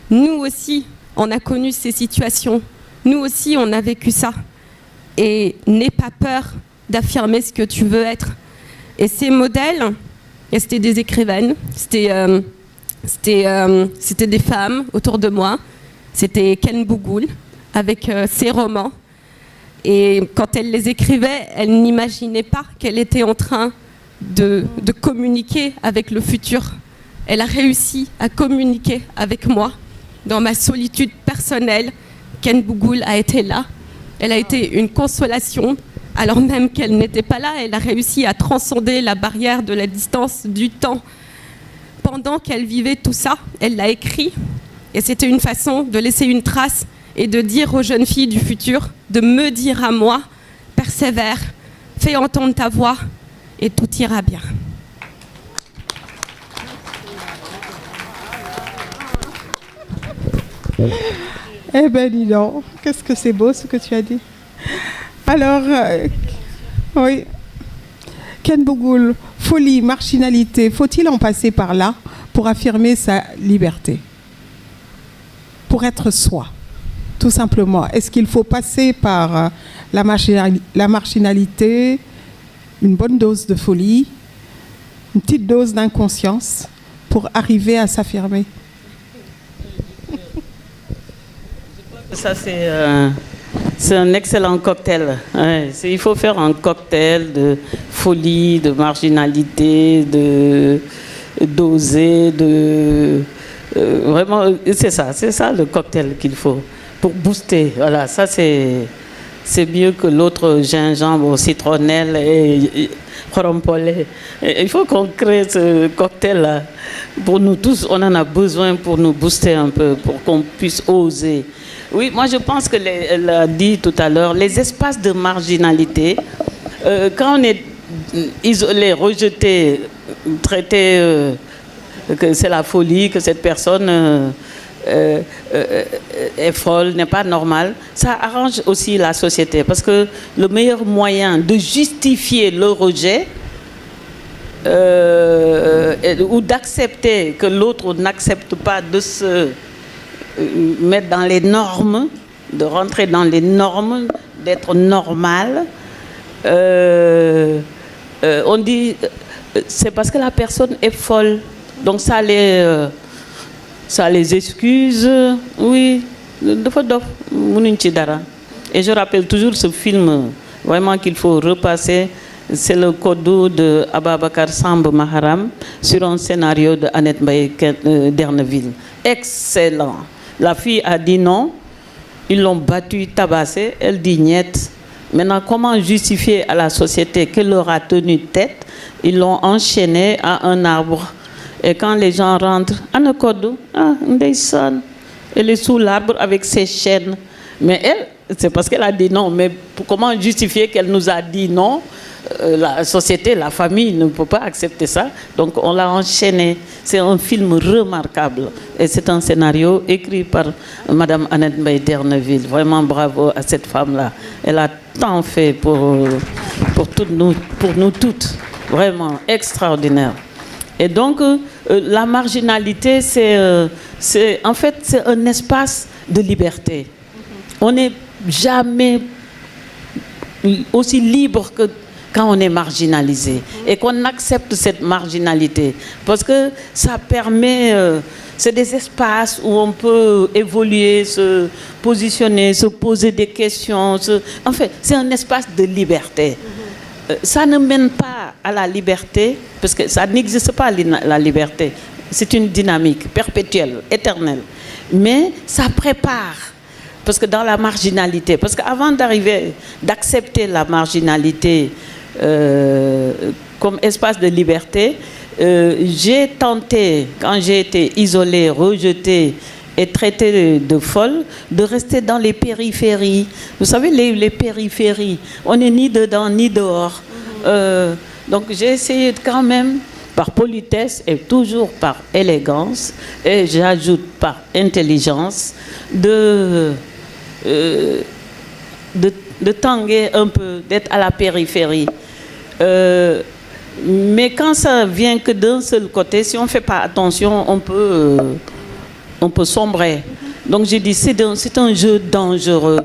nous aussi, on a connu ces situations, nous aussi, on a vécu ça. Et n'aie pas peur d'affirmer ce que tu veux être. Et ces modèles, et c'était des écrivaines, c'était des femmes autour de moi, c'était Ken Bougoul avec ses romans. Et quand elle les écrivait, elle n'imaginait pas qu'elle était en train de communiquer avec le futur. Elle a réussi à communiquer avec moi dans ma solitude personnelle. Ken Bougoul a été là. Elle a été une consolation, alors même qu'elle n'était pas là. Elle a réussi à transcender la barrière de la distance, du temps. Pendant qu'elle vivait tout ça, elle l'a écrit. Et c'était une façon de laisser une trace et de dire aux jeunes filles du futur, de me dire à moi, persévère, fais entendre ta voix et tout ira bien. Eh ben dis donc, qu'est-ce que c'est beau ce que tu as dit. Alors, oui, Ken Bougoul, folie, marginalité, faut-il en passer par là pour affirmer sa liberté? Pour être soi, tout simplement. Est-ce qu'il faut passer par la marginalité, une bonne dose de folie, une petite dose d'inconscience pour arriver à s'affirmer? Ça, c'est un excellent cocktail. Ouais, il faut faire un cocktail de folie, de marginalité, d'oser, vraiment, c'est ça le cocktail qu'il faut pour booster. Voilà, ça c'est mieux que l'autre gingembre au citronnelle et xorompolé. Il faut qu'on crée ce cocktail-là. Pour nous tous, on en a besoin pour nous booster un peu, pour qu'on puisse oser. Oui, moi je pense que elle a dit tout à l'heure, les espaces de marginalité, quand on est isolé, rejeté, traité que c'est la folie, que cette personne est folle, n'est pas normale, ça arrange aussi la société. Parce que le meilleur moyen de justifier le rejet ou d'accepter que l'autre n'accepte pas de se mettre dans les normes, de rentrer dans les normes, d'être normal, on dit c'est parce que la personne est folle. Donc ça les excuse. Oui, et je rappelle toujours ce film vraiment qu'il faut repasser. C'est le Kodou de Ababakar Samb Maharam sur un scénario de Annette Mbaye Derneville. Excellent. La fille a dit non, ils l'ont battue, tabassée, elle dit niet. Maintenant, comment justifier à la société qu'elle leur a tenu tête? Ils l'ont enchaînée à un arbre. Et quand les gens rentrent, Anna Kodou, elle est sous l'arbre avec ses chaînes. Mais elle, c'est parce qu'elle a dit non. Mais comment justifier qu'elle nous a dit non? La société, la famille ne peut pas accepter ça. Donc on l'a enchaîné. C'est un film remarquable. Et c'est un scénario écrit par Madame Annette Mbaye Derneville. Vraiment bravo à cette femme-là. Elle a tant fait pour nous toutes. Vraiment extraordinaire. Et donc la marginalité, c'est en fait c'est un espace de liberté. On n'est jamais aussi libre que quand on est marginalisé et qu'on accepte cette marginalité. Parce que ça permet, c'est des espaces où on peut évoluer, se positionner, se poser des questions. En fait, c'est un espace de liberté. Ça ne mène pas à la liberté, parce que ça n'existe pas la liberté. C'est une dynamique perpétuelle, éternelle. Mais ça prépare. Parce que dans la marginalité, parce qu'avant d'accepter la marginalité comme espace de liberté, j'ai tenté, quand j'ai été isolée, rejetée et traitée de folle, de rester dans les périphéries. Vous savez, les périphéries, on n'est ni dedans ni dehors. Donc j'ai essayé quand même, par politesse et toujours par élégance, et j'ajoute par intelligence, de tanguer un peu, d'être à la périphérie. Mais quand ça vient que d'un seul côté, si on ne fait pas attention, on peut sombrer. Donc j'ai dit, c'est un jeu dangereux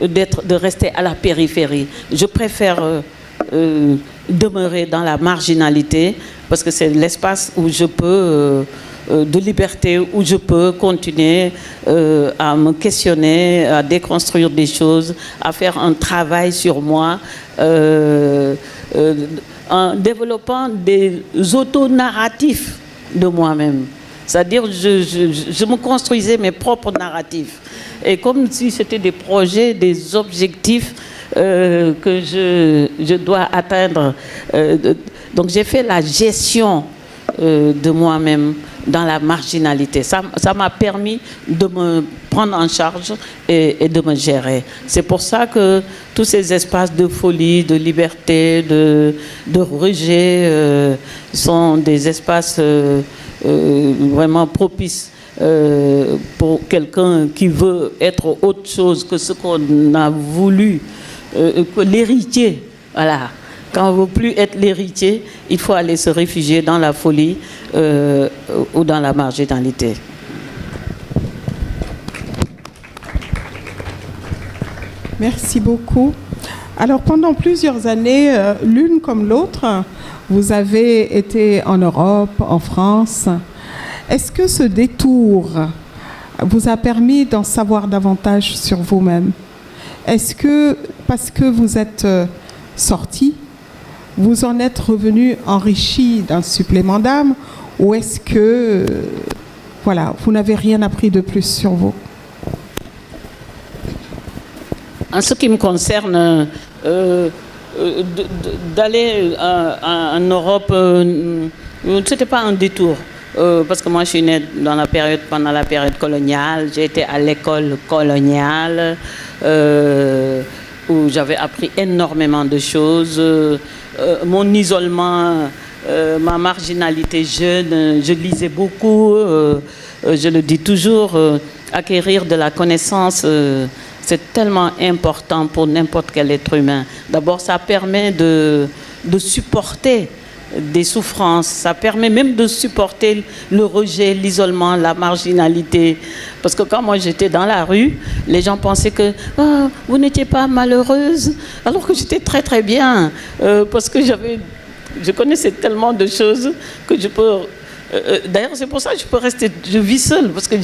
de rester à la périphérie. Je préfère demeurer dans la marginalité, parce que c'est l'espace où je peux, de liberté, où je peux continuer à me questionner, à déconstruire des choses, à faire un travail sur moi, en développant des auto-narratifs de moi-même. C'est-à-dire, je me construisais mes propres narratifs. Et comme si c'était des projets, des objectifs que je dois atteindre. Donc j'ai fait la gestion de moi-même dans la marginalité. Ça m'a permis de me prendre en charge et de me gérer. C'est pour ça que tous ces espaces de folie, de liberté, de rejet sont des espaces vraiment propices pour quelqu'un qui veut être autre chose que ce qu'on a voulu, que l'héritier. Voilà. Quand on ne veut plus être l'héritier, il faut aller se réfugier dans la folie ou dans la marginalité. Merci beaucoup. Alors, pendant plusieurs années, l'une comme l'autre, vous avez été en Europe, en France. Est-ce que ce détour vous a permis d'en savoir davantage sur vous-même? Est-ce que, parce que vous êtes sorti, vous en êtes revenu enrichi d'un supplément d'âme, ou est-ce que, voilà, vous n'avez rien appris de plus sur vous? En ce qui me concerne, d'aller en Europe, ce n'était pas un détour. Parce que moi, je suis née pendant la période coloniale. J'ai été à l'école coloniale où j'avais appris énormément de choses. Mon isolement, ma marginalité jeune, je lisais beaucoup. Je le dis toujours, acquérir de la connaissance, c'est tellement important pour n'importe quel être humain. D'abord, ça permet de supporter des souffrances, ça permet même de supporter le rejet, l'isolement, la marginalité. Parce que quand moi j'étais dans la rue, les gens pensaient que vous n'étiez pas malheureuse, alors que j'étais très très bien, parce que je connaissais tellement de choses que je peux... D'ailleurs, c'est pour ça que je vis seule, parce que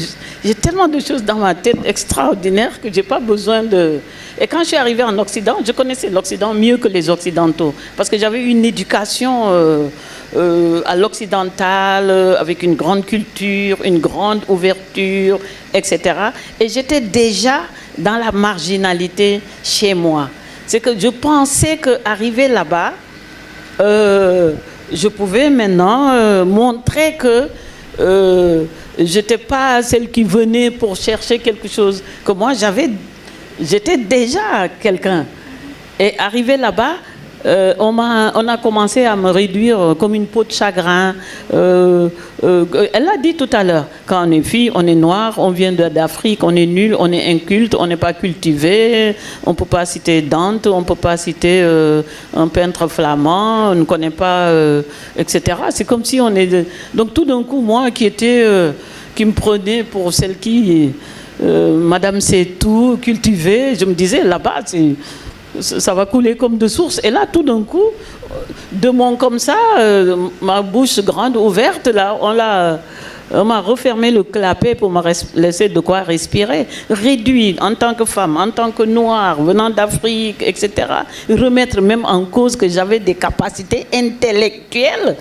j'ai tellement de choses dans ma tête extraordinaires que je n'ai pas besoin de... Et quand je suis arrivée en Occident, je connaissais l'Occident mieux que les Occidentaux, parce que j'avais une éducation à l'occidental, avec une grande culture, une grande ouverture, etc. Et j'étais déjà dans la marginalité chez moi. C'est que je pensais qu'arriver là-bas... je pouvais maintenant montrer que je n'étais pas celle qui venait pour chercher quelque chose, que moi j'étais déjà quelqu'un. Et arrivé là-bas, on a commencé à me réduire comme une peau de chagrin. Elle l'a dit tout à l'heure, quand on est fille, on est noir, on vient d'Afrique, on est nul, on est inculte, on n'est pas cultivé, on ne peut pas citer Dante, on ne peut pas citer un peintre flamand, on ne connaît pas, etc. C'est comme si on est... Donc tout d'un coup, moi qui me prenais pour celle qui... Madame c'est tout, cultivée, je me disais, là-bas, ça va couler comme de source. Et là, tout d'un coup, de mon comme ça, ma bouche grande ouverte, là, on m'a refermé le clapet pour me laisser de quoi respirer. Réduit en tant que femme, en tant que noire, venant d'Afrique, etc. Remettre même en cause que j'avais des capacités intellectuelles.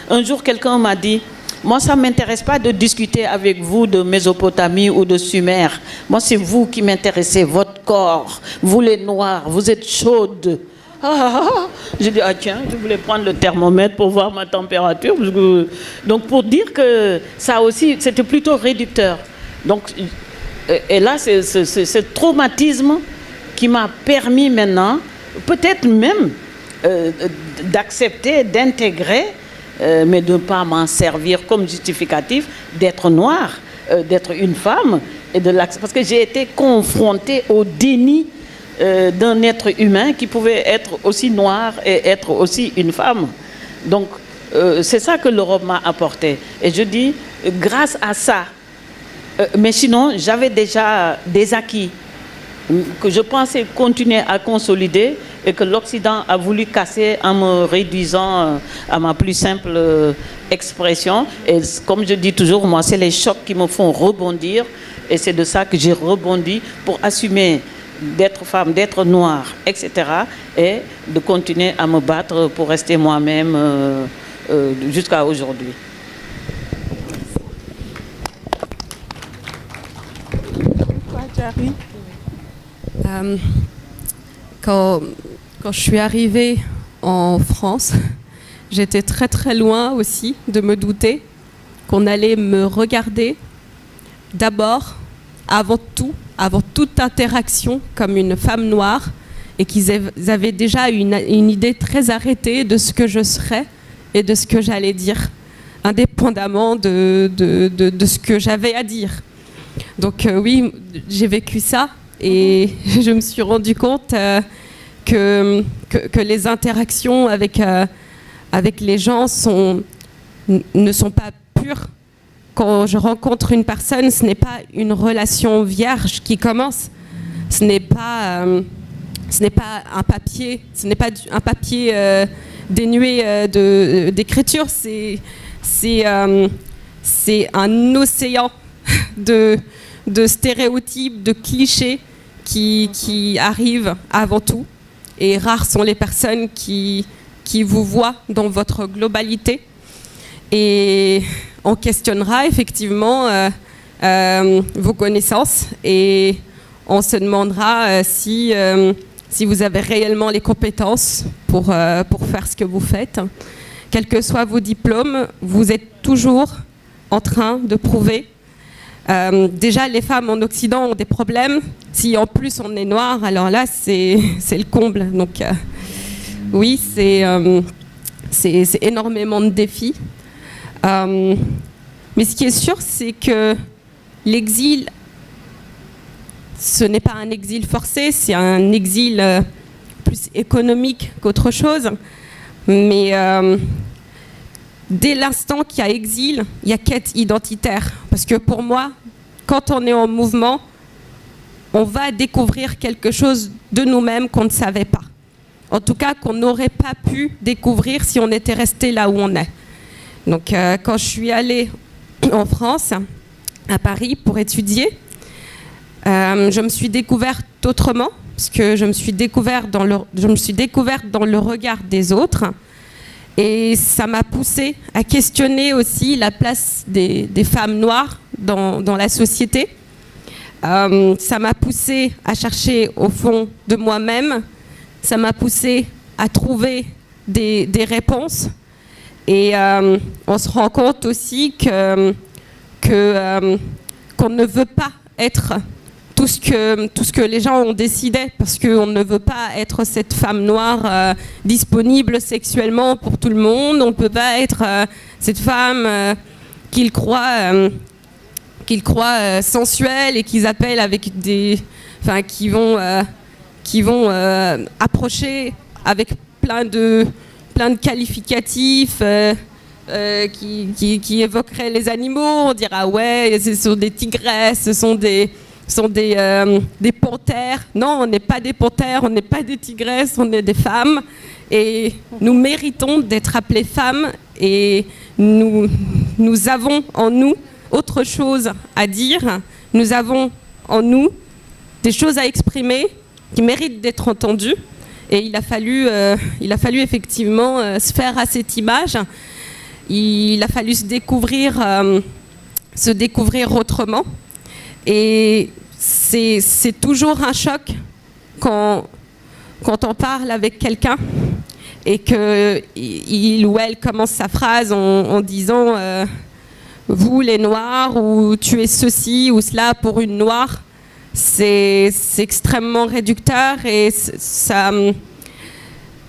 Un jour, quelqu'un m'a dit... Moi, ça ne m'intéresse pas de discuter avec vous de Mésopotamie ou de Sumer. Moi, c'est vous qui m'intéressez, votre corps. Vous les Noirs, vous êtes chaudes. J'ai dit, ah tiens, je voulais prendre le thermomètre pour voir ma température. Donc pour dire que ça aussi, c'était plutôt réducteur. Donc, et là, c'est ce traumatisme qui m'a permis maintenant, peut-être même, d'accepter, d'intégrer, mais de ne pas m'en servir comme justificatif, d'être noire, d'être une femme, et parce que j'ai été confrontée au déni d'un être humain qui pouvait être aussi noir et être aussi une femme. Donc, c'est ça que l'Europe m'a apporté. Et je dis, grâce à ça, mais sinon, j'avais déjà des acquis que je pensais continuer à consolider et que l'Occident a voulu casser en me réduisant à ma plus simple expression. Et comme je dis toujours, moi, c'est les chocs qui me font rebondir. Et c'est de ça que j'ai rebondi pour assumer d'être femme, d'être noire, etc. Et de continuer à me battre pour rester moi-même jusqu'à aujourd'hui. Quand je suis arrivée en France, j'étais très très loin aussi de me douter qu'on allait me regarder d'abord, avant toute interaction comme une femme noire, et qu'ils avaient déjà une idée très arrêtée de ce que je serais et de ce que j'allais dire, indépendamment de ce que j'avais à dire. Donc oui, j'ai vécu ça et je me suis rendu compte que les interactions avec les gens ne sont pas pures. Quand je rencontre une personne, ce n'est pas une relation vierge qui commence. Ce n'est pas un papier, dénué d'écriture. C'est un océan de stéréotypes, de clichés qui arrivent avant tout. Et rares sont les personnes qui vous voient dans votre globalité. Et on questionnera effectivement vos connaissances et on se demandera si vous avez réellement les compétences pour faire ce que vous faites. Quels que soient vos diplômes, vous êtes toujours en train de prouver. Déjà, les femmes en Occident ont des problèmes. Si en plus on est noir, alors là, c'est le comble. Donc oui, c'est énormément de défis. Mais ce qui est sûr, c'est que l'exil, ce n'est pas un exil forcé, c'est un exil plus économique qu'autre chose. Mais dès l'instant qu'il y a exil, il y a quête identitaire. Parce que pour moi, quand on est en mouvement, on va découvrir quelque chose de nous-mêmes qu'on ne savait pas. En tout cas, qu'on n'aurait pas pu découvrir si on était resté là où on est. Donc, quand je suis allée en France, à Paris, pour étudier, je me suis découverte autrement, parce que je me suis découverte dans le regard des autres. Et ça m'a poussée à questionner aussi la place des femmes noires dans la société. Ça m'a poussée à chercher au fond de moi-même. Ça m'a poussée à trouver des réponses. Et on se rend compte aussi qu'on ne veut pas être tout ce que les gens ont décidé, parce qu'on ne veut pas être cette femme noire disponible sexuellement pour tout le monde. On ne peut pas être cette femme qu'ils croient sensuelle et qu'ils appellent avec qui vont approcher avec plein de qualificatifs qui évoqueraient les animaux. On dira ouais, ce sont des tigresses, ce sont des panthères. Non, on n'est pas des panthères, on n'est pas des tigresses, on est des femmes. Et nous méritons d'être appelées femmes, et nous avons en nous autre chose à dire. Nous avons en nous des choses à exprimer qui méritent d'être entendues. Et il a fallu effectivement se faire à cette image. Il a fallu se découvrir autrement. Et c'est toujours un choc quand quand on parle avec quelqu'un et qu'il ou elle commence sa phrase en disant vous les noirs, ou tu es ceci ou cela pour une noire, c'est extrêmement réducteur et ça,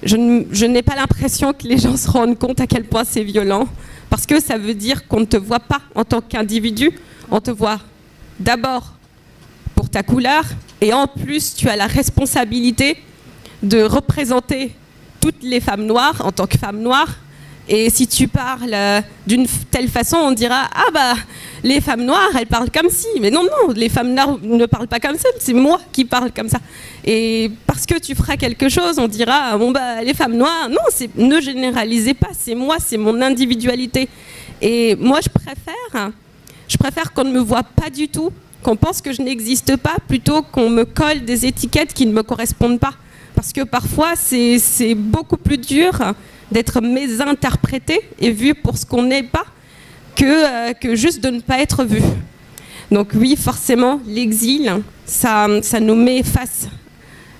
je n'ai pas l'impression que les gens se rendent compte à quel point c'est violent, parce que ça veut dire qu'on ne te voit pas en tant qu'individu, on te voit d'abord pour ta couleur, et en plus tu as la responsabilité de représenter toutes les femmes noires en tant que femme noire. Et si tu parles d'une telle façon, on dira ah bah les femmes noires elles parlent comme si, mais non, les femmes noires ne parlent pas comme ça, c'est moi qui parle comme ça. Et parce que tu feras quelque chose, on dira bon bah les femmes noires, non, ne généralisez pas, c'est moi, c'est mon individualité. Et moi je préfère qu'on ne me voit pas du tout, qu'on pense que je n'existe pas, plutôt qu'on me colle des étiquettes qui ne me correspondent pas. Parce que parfois c'est beaucoup plus dur d'être mésinterprété et vu pour ce qu'on n'est pas que juste de ne pas être vu. Donc oui, forcément, l'exil, ça nous met face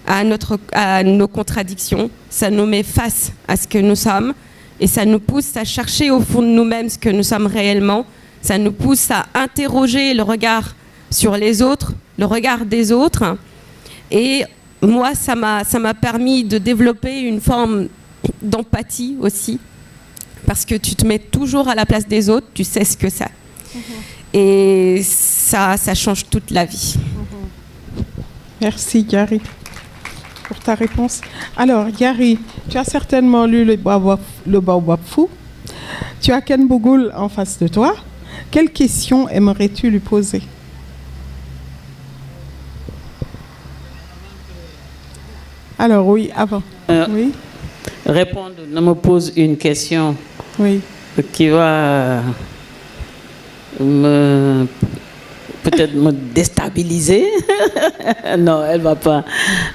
à nos contradictions, ça nous met face à ce que nous sommes, et ça nous pousse à chercher au fond de nous-mêmes ce que nous sommes réellement, ça nous pousse à interroger le regard sur les autres, le regard des autres, et moi, ça m'a permis de développer une forme d'empathie aussi, parce que tu te mets toujours à la place des autres, tu sais ce que c'est. Et ça change toute la vie. Merci Gary pour ta réponse. Alors Gary, tu as certainement lu le Baobab Fou. Tu as Ken Bougoul en face de toi. Quelle question aimerais-tu lui poser? Alors oui, avant. Oui. Répondre ne me pose une question qui va peut-être me déstabiliser. Non, elle ne va pas.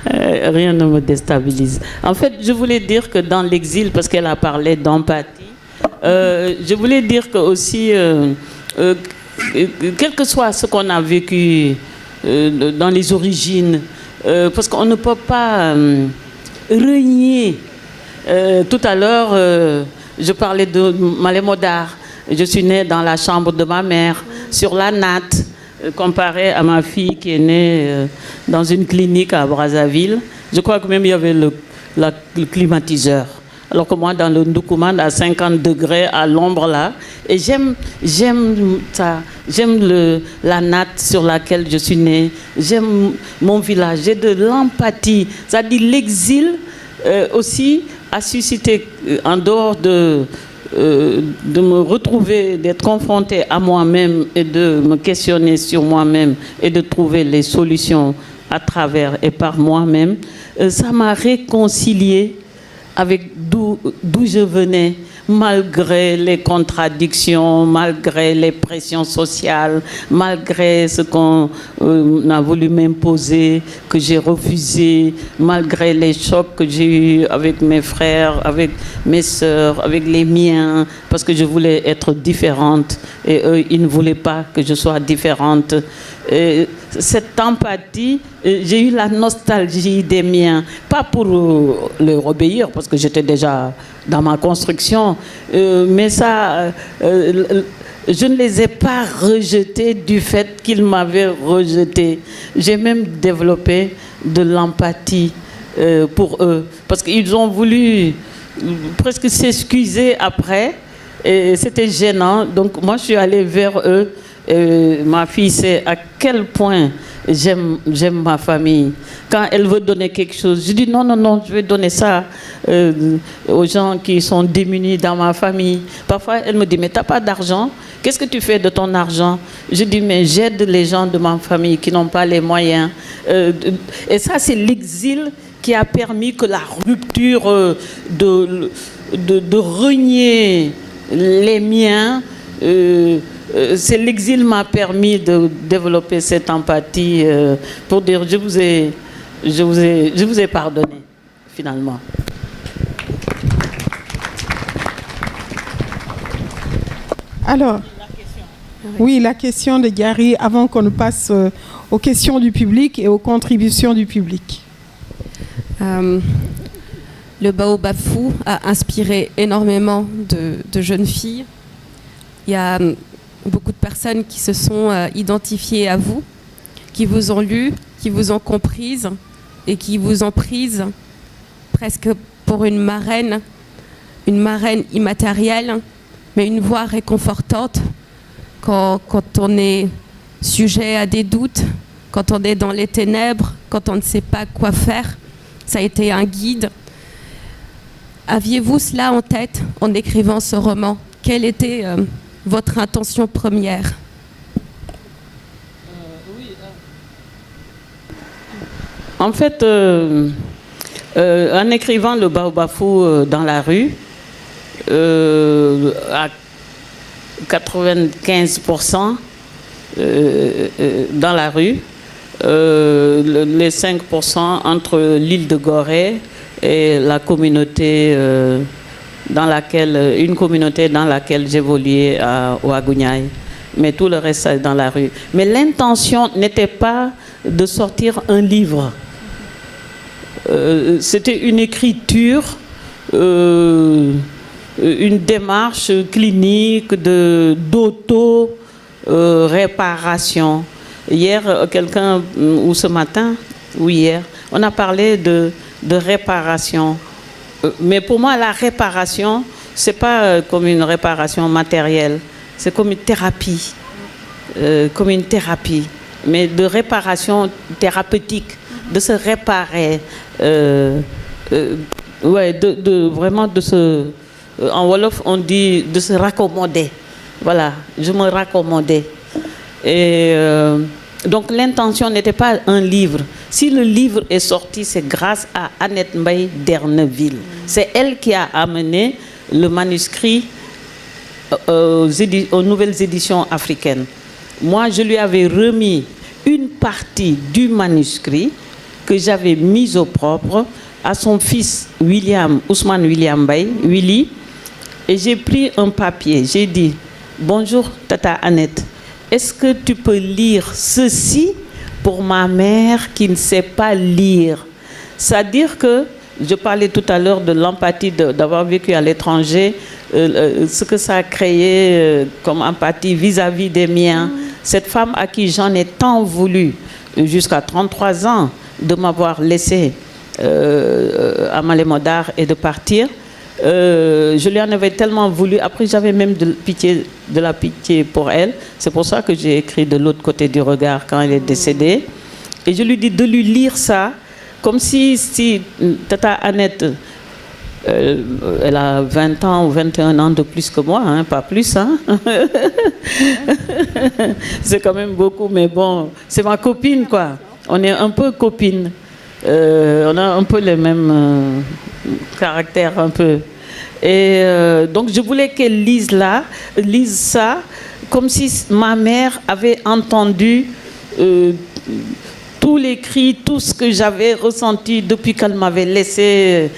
Rien ne me déstabilise. En fait, je voulais dire que dans l'exil, parce qu'elle a parlé d'empathie, je voulais dire que aussi, quel que soit ce qu'on a vécu dans les origines, parce qu'on ne peut pas renier. Tout à l'heure, je parlais de Malem Hodar. Je suis née dans la chambre de ma mère, sur la natte, comparé à ma fille qui est née dans une clinique à Brazzaville. Je crois que même il y avait le climatiseur. Alors que moi, dans le Ndoukoumane, à 50 degrés, à l'ombre là, et j'aime ça, j'aime la natte sur laquelle je suis née, j'aime mon village, j'ai de l'empathie. C'est-à-dire l'exil aussi a suscité, en dehors de me retrouver, d'être confrontée à moi-même et de me questionner sur moi-même et de trouver les solutions à travers et par moi-même, ça m'a réconciliée avec d'où je venais, malgré les contradictions, malgré les pressions sociales, malgré ce qu'on a voulu m'imposer, que j'ai refusé, malgré les chocs que j'ai eus avec mes frères, avec mes sœurs, avec les miens, parce que je voulais être différente et eux, ils ne voulaient pas que je sois différente. Et cette empathie, j'ai eu la nostalgie des miens, pas pour leur obéir, parce que j'étais déjà dans ma construction, mais ça, je ne les ai pas rejetés du fait qu'ils m'avaient rejeté. J'ai même développé de l'empathie pour eux, parce qu'ils ont voulu presque s'excuser après, et c'était gênant, donc moi je suis allée vers eux. Ma fille sait à quel point j'aime ma famille. Quand elle veut donner quelque chose, je dis non, je vais donner ça aux gens qui sont démunis dans ma famille. Parfois, elle me dit, mais tu n'as pas d'argent, qu'est-ce que tu fais de ton argent? Je dis, mais j'aide les gens de ma famille qui n'ont pas les moyens. Et ça, c'est l'exil qui a permis que la rupture de renier les miens, c'est l'exil m'a permis de développer cette empathie pour dire je vous ai pardonné finalement. Alors, oui, la question de Gary avant qu'on ne passe aux questions du public et aux contributions du public. Le Baobab Fou a inspiré énormément de jeunes filles. Il y a beaucoup de personnes qui se sont identifiées à vous, qui vous ont lu, qui vous ont comprise et qui vous ont prise presque pour une marraine immatérielle, mais une voix réconfortante quand on est sujet à des doutes, quand on est dans les ténèbres, quand on ne sait pas quoi faire. Ça a été un guide. Aviez-vous cela en tête en écrivant ce roman? Quelle était votre intention première? En fait, en écrivant le Baobab Fou dans la rue, à 95% dans la rue, les 5% entre l'île de Gorée et la communauté une communauté dans laquelle j'évoluais à Ouagouniaï. Mais tout le reste, c'est dans la rue. Mais l'intention n'était pas de sortir un livre. C'était une écriture, une démarche clinique d'auto-réparation. Hier, ou ce matin, ou hier, on a parlé de réparation. Mais pour moi, la réparation, ce n'est pas comme une réparation matérielle, c'est comme une thérapie. Mais de réparation thérapeutique, de se réparer, vraiment de se... En Wolof, on dit de se raccommoder. Voilà, je me raccommodais. Et donc l'intention n'était pas un livre. Si le livre est sorti, c'est grâce à Annette Mbaye d'Erneville. C'est elle qui a amené le manuscrit aux nouvelles éditions africaines. Moi, je lui avais remis une partie du manuscrit que j'avais mise au propre à son fils Ousmane William Mbaye, Willy, et j'ai pris un papier. J'ai dit, bonjour Tata Annette, est-ce que tu peux lire ceci pour ma mère qui ne sait pas lire? C'est-à-dire que, je parlais tout à l'heure de l'empathie d'avoir vécu à l'étranger, ce que ça a créé comme empathie vis-à-vis des miens. Cette femme à qui j'en ai tant voulu, jusqu'à 33 ans, de m'avoir laissé à Malé-Modar et de partir, je lui en avais tellement voulu. Après, j'avais même de la pitié pour elle. C'est pour ça que j'ai écrit De l'autre côté du regard quand elle est décédée. Et je lui dis de lui lire ça, comme si Tata Annette, elle a 20 ans ou 21 ans de plus que moi, hein, pas plus. Hein. C'est quand même beaucoup, mais bon, c'est ma copine, quoi. On est un peu copines. On a un peu les mêmes caractères, un peu. Et donc, je voulais qu'elle lise ça, comme si ma mère avait entendu tous les cris, tout ce que j'avais ressenti depuis qu'elle m'avait laissé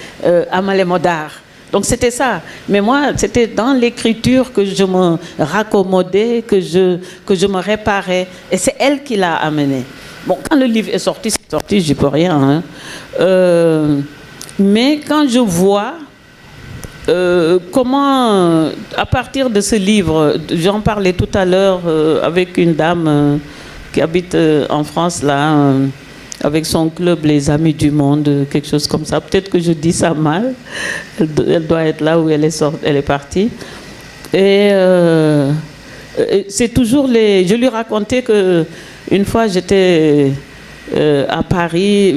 à Malé-Modar. Donc, c'était ça. Mais moi, c'était dans l'écriture que je me raccommodais, que je me réparais. Et c'est elle qui l'a amené. Bon, quand le livre est sorti, j'y peux rien. Hein. Mais quand je vois comment, à partir de ce livre, j'en parlais tout à l'heure avec une dame qui habite en France, là, avec son club Les Amis du Monde, quelque chose comme ça. Peut-être que je dis ça mal. Elle doit être là où elle est partie. Et c'est toujours je lui racontais que une fois, j'étais à Paris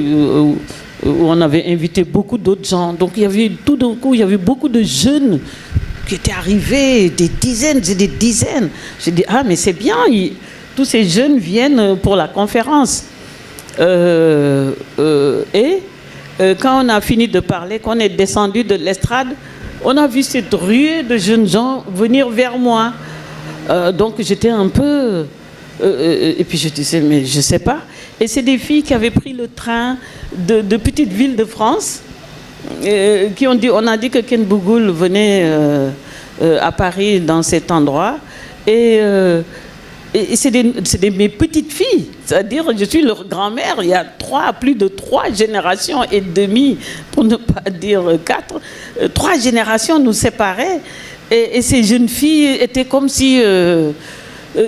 où on avait invité beaucoup d'autres gens. Donc, tout d'un coup, il y avait beaucoup de jeunes qui étaient arrivés, des dizaines et des dizaines. J'ai dit, ah, mais c'est bien, tous ces jeunes viennent pour la conférence. Quand on a fini de parler, qu'on est descendu de l'estrade, on a vu cette ruée de jeunes gens venir vers moi. Donc, j'étais un peu... et puis je disais, mais je ne sais pas. Et c'est des filles qui avaient pris le train de petites villes de France, qui ont dit, on a dit que Ken Bougoul venait à Paris dans cet endroit. Et Et c'est mes petites filles, c'est-à-dire je suis leur grand-mère, il y a plus de 3 générations et demie, pour ne pas dire 4, 3 générations nous séparaient. Et ces jeunes filles étaient comme si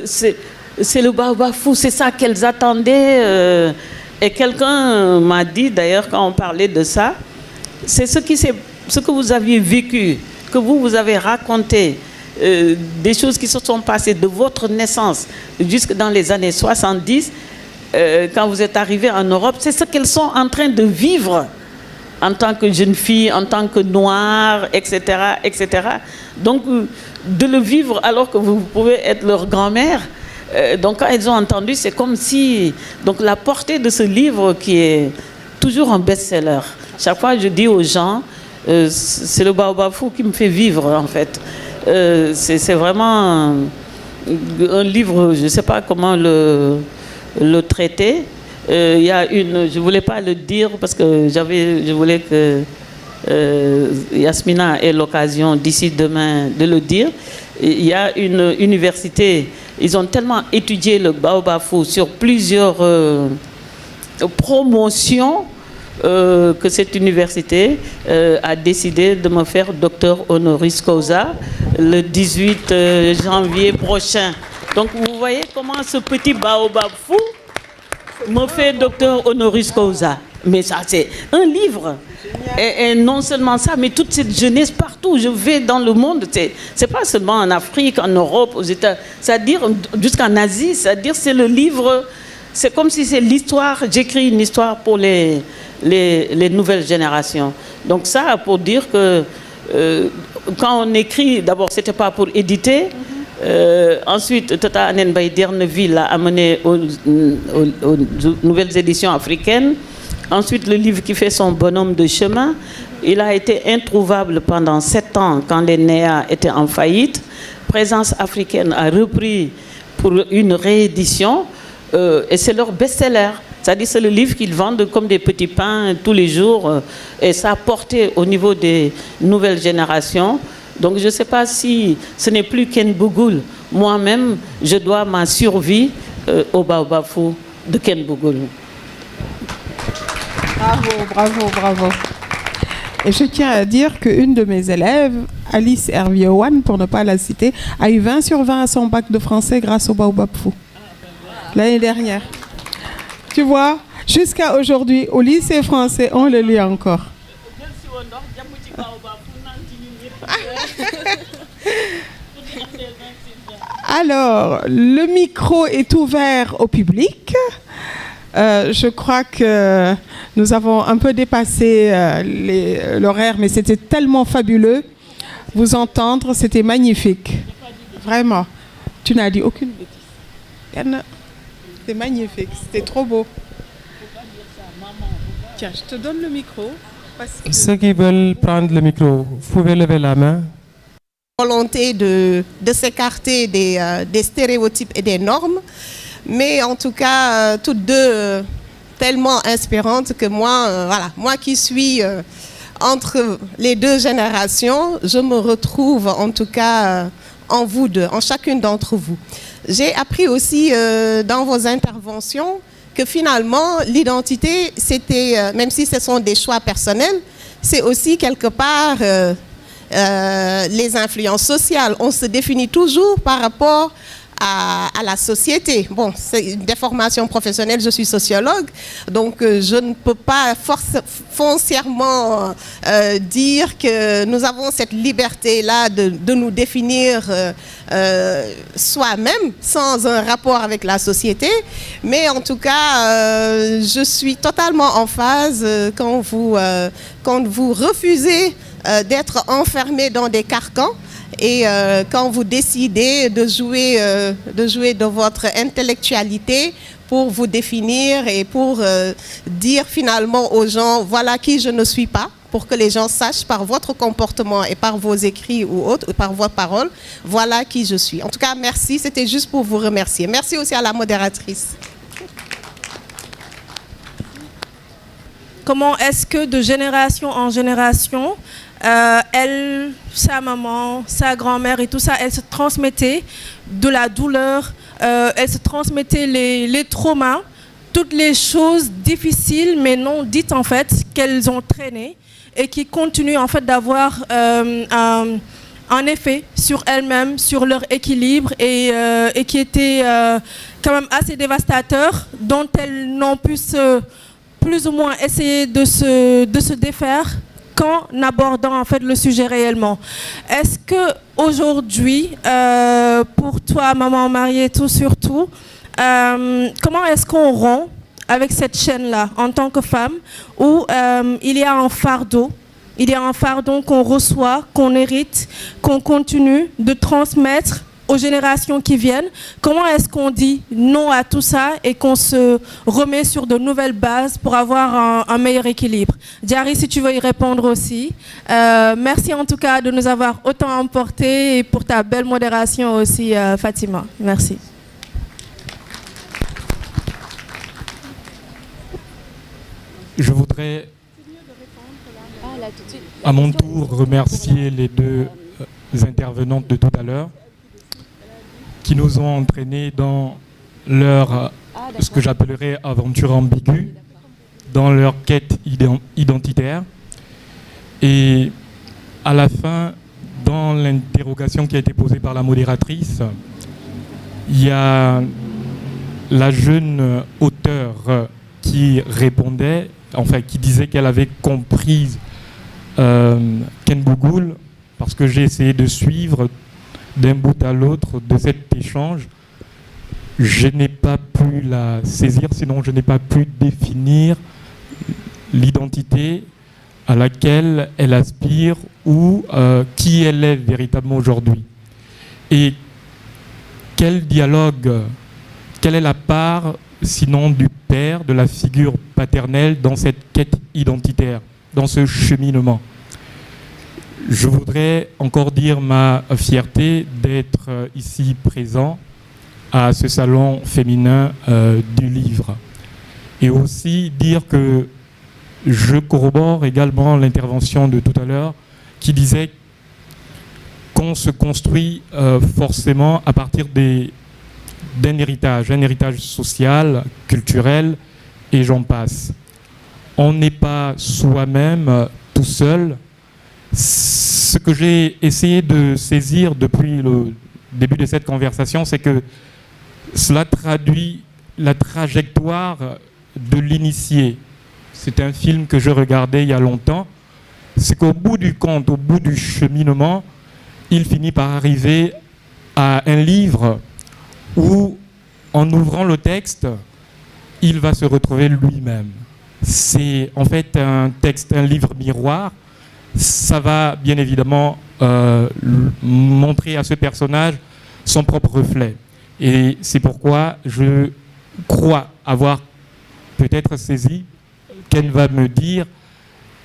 c'est le Baobab fou, c'est ça qu'elles attendaient. Et quelqu'un m'a dit, d'ailleurs, quand on parlait de ça, c'est ce que vous aviez vécu, que vous avez raconté, des choses qui se sont passées de votre naissance jusque dans les années 70, quand vous êtes arrivés en Europe, c'est ce qu'elles sont en train de vivre en tant que jeunes filles, en tant que noires, etc., etc. Donc, de le vivre alors que vous pouvez être leur grand-mère. Donc, quand elles ont entendu, c'est comme si... Donc, la portée de ce livre qui est toujours un best-seller. Chaque fois, je dis aux gens, c'est le Baobab fou qui me fait vivre, en fait. C'est vraiment un livre, je ne sais pas comment le traiter. Il y a je ne voulais pas le dire parce que je voulais que Yasmina ait l'occasion d'ici demain de le dire. Il y a une université, ils ont tellement étudié le Baobab fou sur plusieurs promotions que cette université a décidé de me faire docteur honoris causa le 18 janvier prochain. Donc vous voyez comment ce petit Baobab fou me fait docteur honoris causa. Mais ça, c'est un livre. Et non seulement ça, mais toute cette jeunesse partout. Je vais dans le monde. C'est pas seulement en Afrique, en Europe, aux États. C'est-à-dire jusqu'en Asie. C'est-à-dire c'est le livre. C'est comme si c'est l'histoire. J'écris une histoire pour les nouvelles générations. Donc ça, pour dire que quand on écrit, d'abord, c'était pas pour éditer. Ensuite, Tata Anenbaye Derneville l'a amené aux nouvelles éditions africaines. Ensuite, le livre qui fait son bonhomme de chemin, il a été introuvable pendant 7 ans quand les NEA étaient en faillite. Présence africaine a repris pour une réédition et c'est leur best-seller. C'est-à-dire c'est le livre qu'ils vendent comme des petits pains tous les jours et ça a porté au niveau des nouvelles générations. Donc je ne sais pas si ce n'est plus Ken Bougoul. Moi-même, je dois ma survie au Baobab fou de Ken Bougoul. Bravo, bravo, bravo. Et je tiens à dire qu'une de mes élèves, Alice Herviowan, pour ne pas la citer, a eu 20 sur 20 à son bac de français grâce au Baobab fou. L'année dernière. Tu vois, jusqu'à aujourd'hui, au lycée français, on le lit encore. Alors, le micro est ouvert au public. Je crois que nous avons un peu dépassé l'horaire, mais c'était tellement fabuleux. Vous entendre, c'était magnifique. Vraiment. Tu n'as dit aucune bêtise. C'était magnifique, c'était trop beau. Tiens, je te donne le micro. Ceux qui veulent prendre le micro, vous pouvez lever la main. Volonté de s'écarter des stéréotypes et des normes, mais en tout cas, toutes deux tellement inspirantes que moi qui suis entre les deux générations, je me retrouve en tout cas en vous deux, en chacune d'entre vous. J'ai appris aussi dans vos interventions que finalement, l'identité, c'était, même si ce sont des choix personnels, c'est aussi quelque part les influences sociales. On se définit toujours par rapport à la société. Bon, c'est une déformation professionnelle, je suis sociologue, donc je ne peux pas foncièrement dire que nous avons cette liberté-là de nous définir soi-même, sans un rapport avec la société, mais en tout cas, je suis totalement en phase quand vous refusez d'être enfermé dans des carcans. Et quand vous décidez de jouer de votre intellectualité pour vous définir et pour dire finalement aux gens, voilà qui je ne suis pas, pour que les gens sachent par votre comportement et par vos écrits ou autres, par vos paroles, voilà qui je suis. En tout cas, merci, c'était juste pour vous remercier. Merci aussi à la modératrice. Comment est-ce que de génération en génération, elle, sa maman, sa grand-mère et tout ça, elle se transmettait de la douleur elle se transmettait les traumas, toutes les choses difficiles mais non dites en fait qu'elles ont traînées et qui continuent en fait d'avoir un effet sur elles-mêmes, sur leur équilibre et qui était quand même assez dévastateur, dont elles n'ont pu plus ou moins essayer de se défaire qu'en abordant en fait le sujet réellement. Est-ce que aujourd'hui, pour toi, maman mariée, tout surtout, comment est-ce qu'on rompt avec cette chaîne-là en tant que femme où il y a un fardeau? Il y a un fardeau qu'on reçoit, qu'on hérite, qu'on continue de transmettre aux générations qui viennent. Comment est-ce qu'on dit non à tout ça et qu'on se remet sur de nouvelles bases pour avoir un meilleur équilibre? Diary, si tu veux y répondre aussi. Merci en tout cas de nous avoir autant emportés et pour ta belle modération aussi, Fatima. Merci. Je voudrais à mon tour remercier les deux intervenantes de tout à l'heure qui nous ont entraînés dans leur, ce que j'appellerais aventure ambiguë, dans leur quête identitaire. Et à la fin, dans l'interrogation qui a été posée par la modératrice, il y a la jeune auteure qui répondait, enfin qui disait qu'elle avait compris Ken Bougoul, parce que j'ai essayé de suivre d'un bout à l'autre de cet échange. Je n'ai pas pu la saisir, sinon je n'ai pas pu définir l'identité à laquelle elle aspire ou qui elle est véritablement aujourd'hui. Et quel dialogue, quelle est la part, sinon du père, de la figure paternelle dans cette quête identitaire, dans ce cheminement? Je voudrais encore dire ma fierté d'être ici présent à ce salon féminin du livre. Et aussi dire que je corrobore également l'intervention de tout à l'heure qui disait qu'on se construit forcément à partir d'un héritage social, culturel, et j'en passe. On n'est pas soi-même tout seul. Ce que j'ai essayé de saisir depuis le début de cette conversation, c'est que cela traduit la trajectoire de l'initié. C'est un film que je regardais il y a longtemps. C'est qu'au bout du compte, au bout du cheminement, il finit par arriver à un livre où, en ouvrant le texte, il va se retrouver lui-même. C'est en fait un texte, un livre miroir. Ça va bien évidemment montrer à ce personnage son propre reflet. Et c'est pourquoi je crois avoir peut-être saisi qu'elle va me dire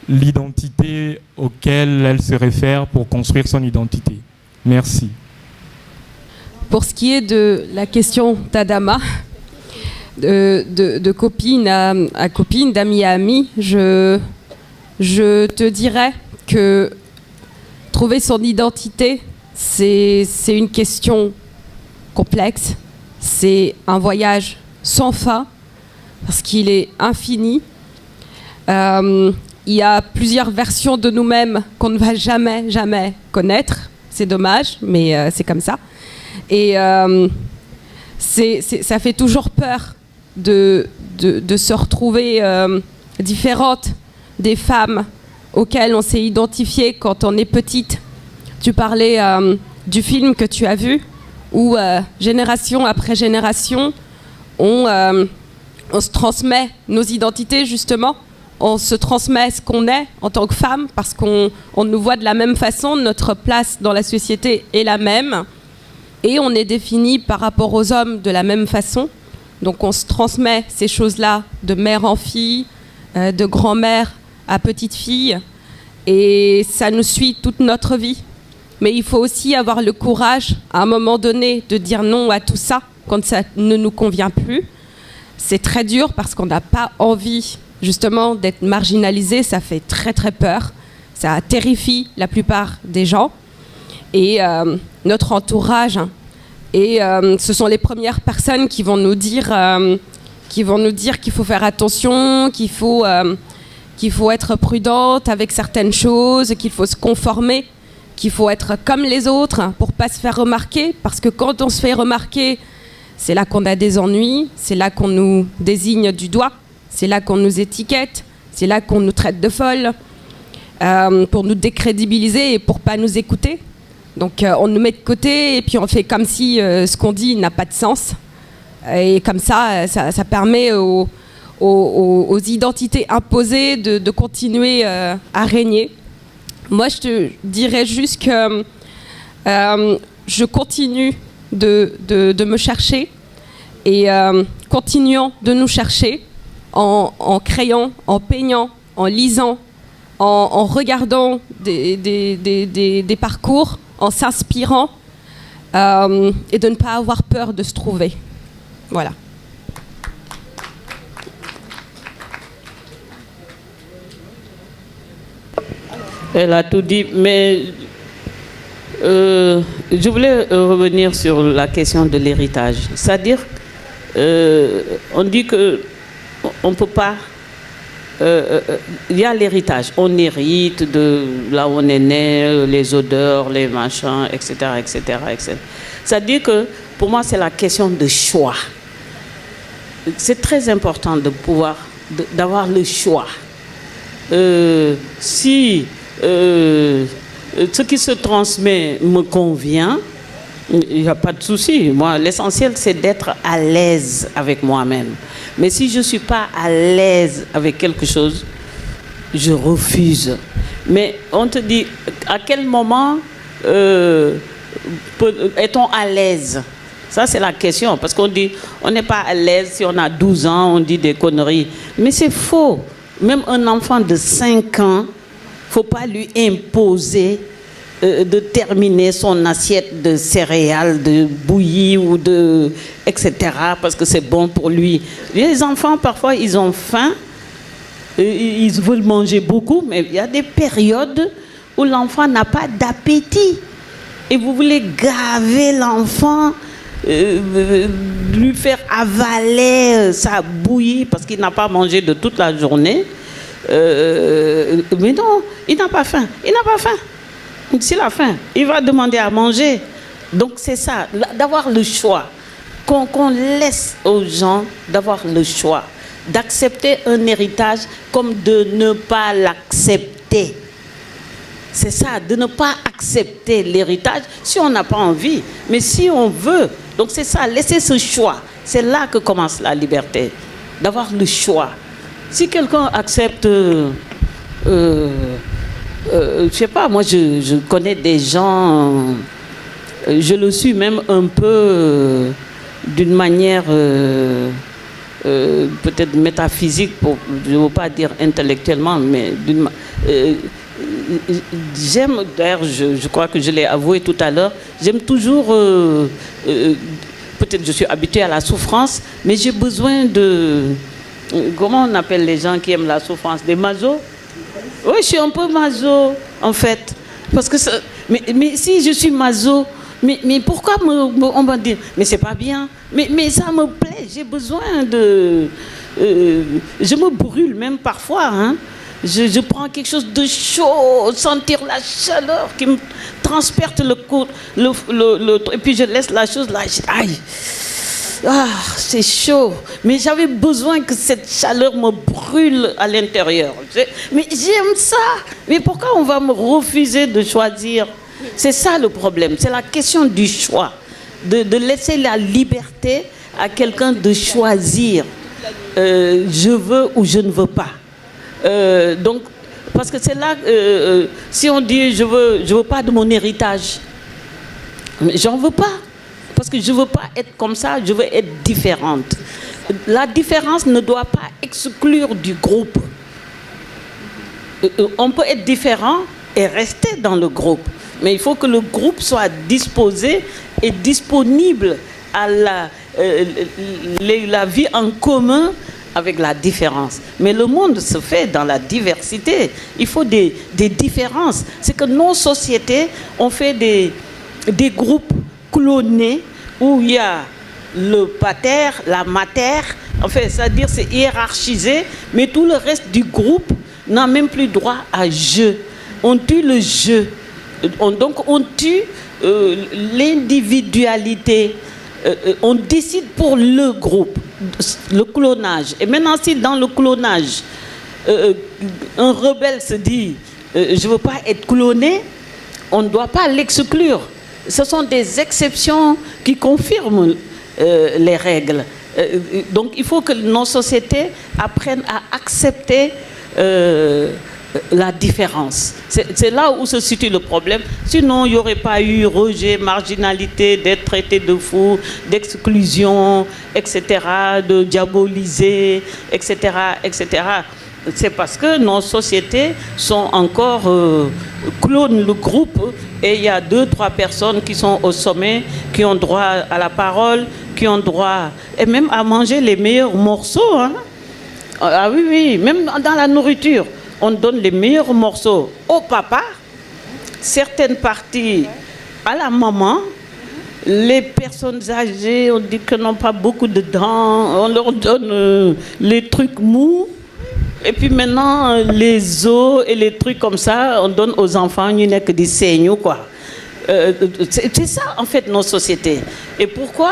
l'identité auquel elle se réfère pour construire son identité. Merci. Pour ce qui est de la question d'Adama, de copine à copine, d'ami à ami, je te dirais que trouver son identité, c'est une question complexe, c'est un voyage sans fin, parce qu'il est infini. Il y a plusieurs versions de nous-mêmes qu'on ne va jamais connaître. C'est dommage, mais c'est comme ça. Et ça fait toujours peur de se retrouver différente des femmes auxquelles on s'est identifié quand on est petite. Tu parlais du film que tu as vu, où génération après génération, on se transmet nos identités, justement. On se transmet ce qu'on est en tant que femme, parce qu'on nous voit de la même façon, notre place dans la société est la même, et on est défini par rapport aux hommes de la même façon. Donc on se transmet ces choses-là de mère en fille, de grand-mère à petite fille, et ça nous suit toute notre vie. Mais il faut aussi avoir le courage, à un moment donné, de dire non à tout ça quand ça ne nous convient plus. C'est très dur parce qu'on n'a pas envie, justement, d'être marginalisé. Ça fait très très peur. Ça terrifie la plupart des gens. Et notre entourage Et ce sont les premières personnes qui vont nous dire qu'il faut faire attention, qu'il faut être prudente avec certaines choses, qu'il faut se conformer, qu'il faut être comme les autres pour pas se faire remarquer, parce que quand on se fait remarquer, c'est là qu'on a des ennuis, c'est là qu'on nous désigne du doigt, c'est là qu'on nous étiquette, c'est là qu'on nous traite de folle, pour nous décrédibiliser et pour pas nous écouter. Donc on nous met de côté et puis on fait comme si ce qu'on dit n'a pas de sens. Et comme ça permet aux identités imposées de continuer à régner. Moi, je te dirais juste que je continue de me chercher et continuons de nous chercher en créant, en peignant, en lisant, en regardant des parcours, en s'inspirant et de ne pas avoir peur de se trouver. Voilà. Elle a tout dit, mais je voulais revenir sur la question de l'héritage. C'est-à-dire, on dit que on ne peut pas... Il y a l'héritage. On hérite de là où on est né, les odeurs, les machins, etc., etc., etc. C'est-à-dire que, pour moi, c'est la question de choix. C'est très important de pouvoir, d'avoir le choix. Si ce qui se transmet me convient, il n'y a pas de souci. Moi, l'essentiel, c'est d'être à l'aise avec moi-même. Mais si je ne suis pas à l'aise avec quelque chose, je refuse. Mais on te dit, à quel moment est-on à l'aise? Ça, c'est la question. Parce qu'on dit, on n'est pas à l'aise si on a 12 ans, on dit des conneries. Mais c'est faux. Même un enfant de 5 ans, il ne faut pas lui imposer de terminer son assiette de céréales, de bouillie ou de... etc. parce que c'est bon pour lui. Les enfants, parfois, ils ont faim, ils veulent manger beaucoup, mais il y a des périodes où l'enfant n'a pas d'appétit. Et vous voulez gaver l'enfant, lui faire avaler sa bouillie parce qu'il n'a pas mangé de toute la journée. Mais non, il n'a pas faim. Il n'a pas faim. S'il a faim, il va demander à manger. Donc c'est ça, d'avoir le choix. Qu'on laisse aux gens d'avoir le choix. D'accepter un héritage comme de ne pas l'accepter. C'est ça, de ne pas accepter l'héritage si on n'a pas envie. Mais si on veut, donc c'est ça, laisser ce choix. C'est là que commence la liberté. D'avoir le choix. Si quelqu'un accepte... je sais pas, moi je connais des gens, je le suis même un peu d'une manière peut-être métaphysique, je ne veux pas dire intellectuellement, mais j'aime, d'ailleurs je crois que je l'ai avoué tout à l'heure, j'aime toujours, peut-être je suis habituée à la souffrance, mais j'ai besoin de, comment on appelle les gens qui aiment la souffrance, des masos? Oui, je suis un peu maso, en fait. Parce que mais si je suis maso, mais pourquoi on va dire, mais c'est pas bien, mais ça me plaît, j'ai besoin de... je me brûle même parfois, hein. Je prends quelque chose de chaud, sentir la chaleur qui me transperce le corps, et puis je laisse la chose là, aïe. Ah, c'est chaud. Mais j'avais besoin que cette chaleur me brûle à l'intérieur. Mais j'aime ça. Mais pourquoi on va me refuser de choisir? C'est ça le problème. C'est la question du choix. De laisser la liberté à quelqu'un de choisir. Je veux ou je ne veux pas. Donc, parce que c'est là, si on dit je veux pas de mon héritage, mais j'en veux pas. Parce que je ne veux pas être comme ça, je veux être différente. La différence ne doit pas exclure du groupe. On peut être différent et rester dans le groupe. Mais il faut que le groupe soit disposé et disponible à la vie en commun avec la différence. Mais le monde se fait dans la diversité. Il faut des différences. C'est que nos sociétés ont fait des groupes clonés où il y a le pater, la mater, enfin, c'est-à-dire c'est hiérarchisé, mais tout le reste du groupe n'a même plus droit à jeu. On tue le jeu. Donc on tue l'individualité. On décide pour le groupe, le clonage. Et maintenant, si dans le clonage, un rebelle se dit je ne veux pas être cloné, on ne doit pas l'exclure. Ce sont des exceptions qui confirment les règles. Donc il faut que nos sociétés apprennent à accepter la différence. C'est là où se situe le problème. Sinon, il n'y aurait pas eu rejet, marginalité, d'être traité de fou, d'exclusion, etc., de diaboliser, etc., etc. C'est parce que nos sociétés sont encore clonent le groupe et il y a 2-3 personnes qui sont au sommet, qui ont droit à la parole, qui ont droit et même à manger les meilleurs morceaux. Hein. Ah oui, oui, même dans la nourriture. On donne les meilleurs morceaux au papa, certaines parties à la maman. Les personnes âgées, on dit qu'elles n'ont pas beaucoup de dents, on leur donne les trucs mous. Et puis maintenant, les os et les trucs comme ça, on donne aux enfants, il n'y a que des saignes, quoi. C'est ça, en fait, nos sociétés. Et pourquoi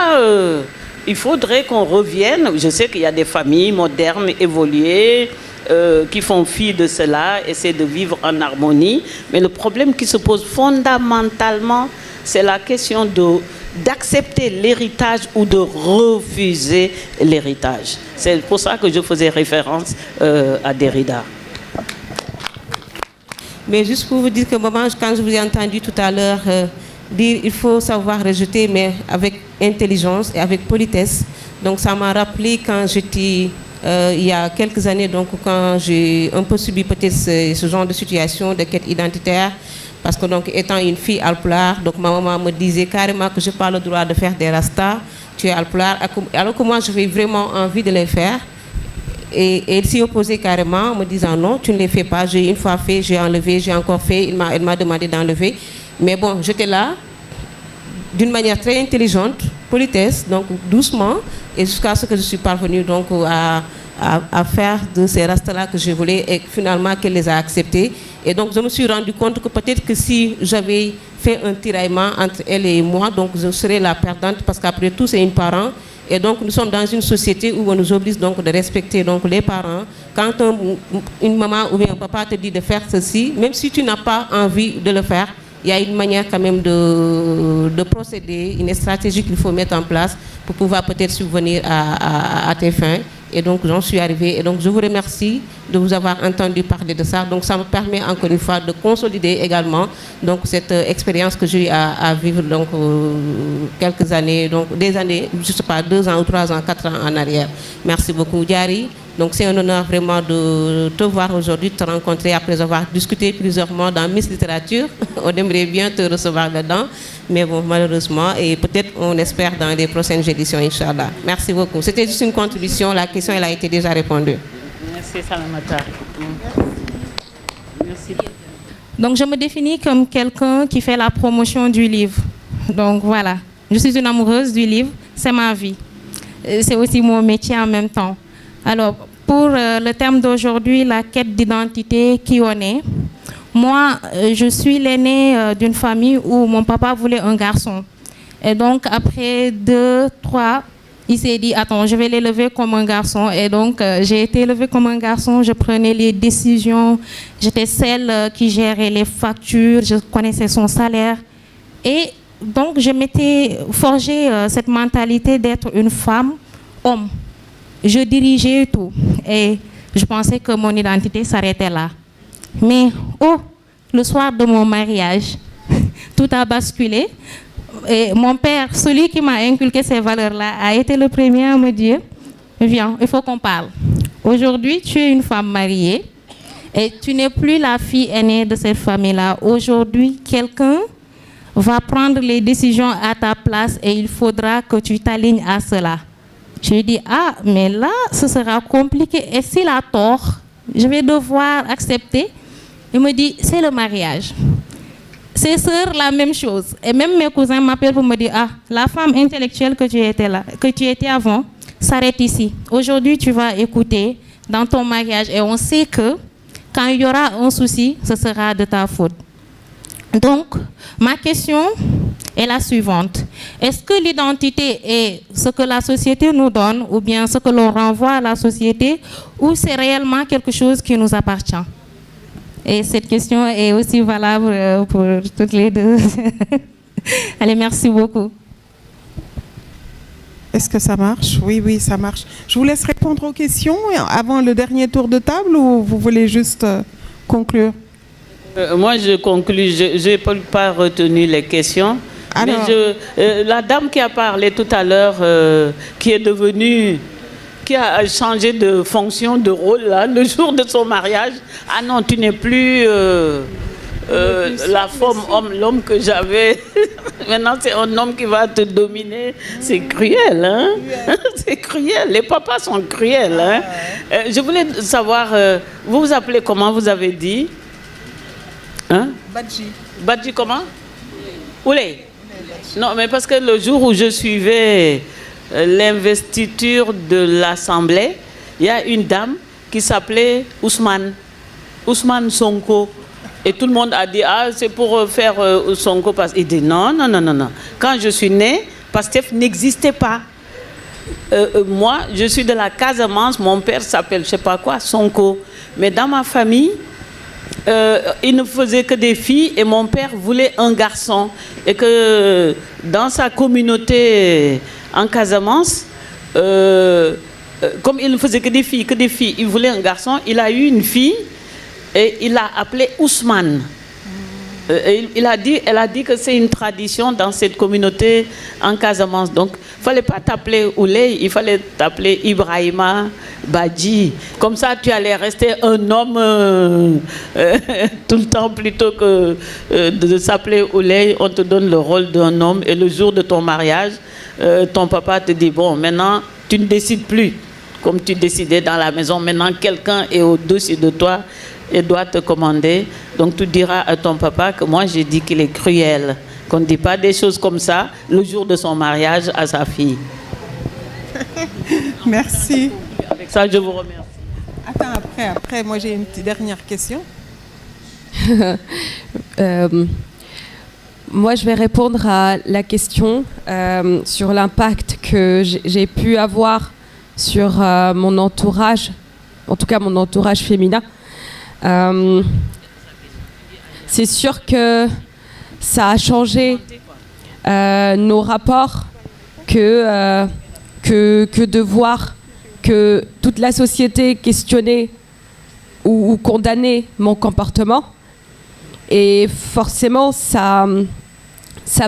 il faudrait qu'on revienne. Je sais qu'il y a des familles modernes, évoluées, qui font fi de cela, essaient de vivre en harmonie. Mais le problème qui se pose fondamentalement, c'est la question d'accepter l'héritage ou de refuser l'héritage. C'est pour ça que je faisais référence à Derrida. Mais juste pour vous dire que maman, quand je vous ai entendu tout à l'heure dire il faut savoir rejeter, mais avec intelligence et avec politesse. Donc ça m'a rappelé quand j'étais, il y a quelques années, donc quand j'ai un peu subi peut-être ce genre de situation de quête identitaire, parce que donc étant une fille alpulaar, donc ma maman me disait carrément que je n'ai pas le droit de faire des rastas, tu es alpulaar, alors que moi j'avais vraiment envie de les faire. Et elle s'y opposait carrément en me disant non, tu ne les fais pas, j'ai une fois fait, j'ai enlevé, j'ai encore fait, elle m'a demandé d'enlever. Mais bon, j'étais là, d'une manière très intelligente, politesse, donc doucement, et jusqu'à ce que je suis parvenue donc à faire de ces rastas-là que je voulais et finalement qu'elle les a acceptés. Et donc je me suis rendu compte que peut-être que si j'avais fait un tiraillement entre elle et moi, donc je serais la perdante parce qu'après tout c'est une parent. Et donc nous sommes dans une société où on nous oblige donc de respecter donc les parents. Quand une maman ou bien un papa te dit de faire ceci, même si tu n'as pas envie de le faire, il y a une manière quand même de procéder, une stratégie qu'il faut mettre en place pour pouvoir peut-être subvenir à tes fins. Et donc j'en suis arrivée. Et donc je vous remercie de vous avoir entendu parler de ça. Donc ça me permet encore une fois de consolider également donc cette expérience que j'ai eu à vivre donc quelques années, donc des années, je ne sais pas, 2 ans ou 3 ans, 4 ans en arrière. Merci beaucoup Diary. Donc c'est un honneur vraiment de te voir aujourd'hui, de te rencontrer après avoir discuté plusieurs mois dans Miss Littérature. On aimerait bien te recevoir dedans, mais bon, malheureusement, et peut-être on espère dans les prochaines éditions, Inch'Allah. Merci beaucoup. C'était juste une contribution, la question elle a été déjà répondue. Merci Salamata. Merci. Donc je me définis comme quelqu'un qui fait la promotion du livre. Donc voilà, je suis une amoureuse du livre, c'est ma vie. C'est aussi mon métier en même temps. Alors, pour le thème d'aujourd'hui, la quête d'identité, qui on est, moi, je suis l'aînée d'une famille où mon papa voulait un garçon. Et donc, après 2, 3, il s'est dit, attends, je vais l'élever comme un garçon. Et donc, j'ai été élevée comme un garçon, je prenais les décisions, j'étais celle qui gérait les factures, je connaissais son salaire. Et donc, je m'étais forgé cette mentalité d'être une femme, homme. Je dirigeais tout et je pensais que mon identité s'arrêtait là. Mais le soir de mon mariage, tout a basculé. Et mon père, celui qui m'a inculqué ces valeurs-là, a été le premier à me dire « Viens, il faut qu'on parle. Aujourd'hui, tu es une femme mariée et tu n'es plus la fille aînée de cette famille-là. Aujourd'hui, quelqu'un va prendre les décisions à ta place et il faudra que tu t'alignes à cela. » Je lui dis, mais là, ce sera compliqué. Et s'il a tort, je vais devoir accepter. Il me dit, c'est le mariage. Ses sœurs, la même chose. Et même mes cousins m'appellent pour me dire, ah, la femme intellectuelle que tu étais avant, s'arrête ici. Aujourd'hui, tu vas écouter dans ton mariage et on sait que quand il y aura un souci, ce sera de ta faute. Donc, ma question est la suivante. Est-ce que l'identité est ce que la société nous donne ou bien ce que l'on renvoie à la société ou c'est réellement quelque chose qui nous appartient? Et cette question est aussi valable pour toutes les deux. Allez, merci beaucoup. Est-ce que ça marche? Oui, oui, ça marche. Je vous laisse répondre aux questions avant le dernier tour de table ou vous voulez juste conclure? Moi, je conclus. Je n'ai pas retenu les questions. Alors... Mais la dame qui a parlé tout à l'heure, qui est devenue... qui a changé de fonction, de rôle, là, le jour de son mariage. Ah non, tu n'es plus la forme homme, l'homme que j'avais. Maintenant, c'est un homme qui va te dominer. C'est cruel, hein? C'est cruel. Les papas sont cruels, hein? Je voulais savoir, vous vous appelez comment, vous avez dit? Hein? Badji. Badji comment? Oulé. Non, mais parce que le jour où je suivais l'investiture de l'Assemblée, il y a une dame qui s'appelait Ousmane Sonko. Et tout le monde a dit, ah, c'est pour faire Sonko. Il dit, non. Quand je suis née, Pastef n'existait pas. Moi, je suis de la Casamance, mon père s'appelle, je ne sais pas quoi, Sonko. Mais dans ma famille, il ne faisait que des filles et mon père voulait un garçon. Et que dans sa communauté en Casamance, comme il ne faisait que des filles, il voulait un garçon, il a eu une fille et il l'a appelée Ousmane. Elle a dit que c'est une tradition dans cette communauté en Casamance. Donc, il ne fallait pas t'appeler Ouley, il fallait t'appeler Ibrahima Badji. Comme ça, tu allais rester un homme tout le temps plutôt que de s'appeler Ouley. On te donne le rôle d'un homme et le jour de ton mariage, ton papa te dit, bon, maintenant, tu ne décides plus comme tu décidais dans la maison. Maintenant, quelqu'un est au-dessus de toi et doit te commander. Donc, tu diras à ton papa que moi, j'ai dit qu'il est cruel, qu'on ne dit pas des choses comme ça le jour de son mariage à sa fille. Merci. Avec ça, je vous remercie. Attends, après moi, j'ai une petite dernière question. Moi, je vais répondre à la question sur l'impact que j'ai pu avoir sur mon entourage, en tout cas mon entourage féminin. C'est sûr que ça a changé nos rapports que de voir que toute la société questionnait ou condamnait mon comportement. Et forcément, ça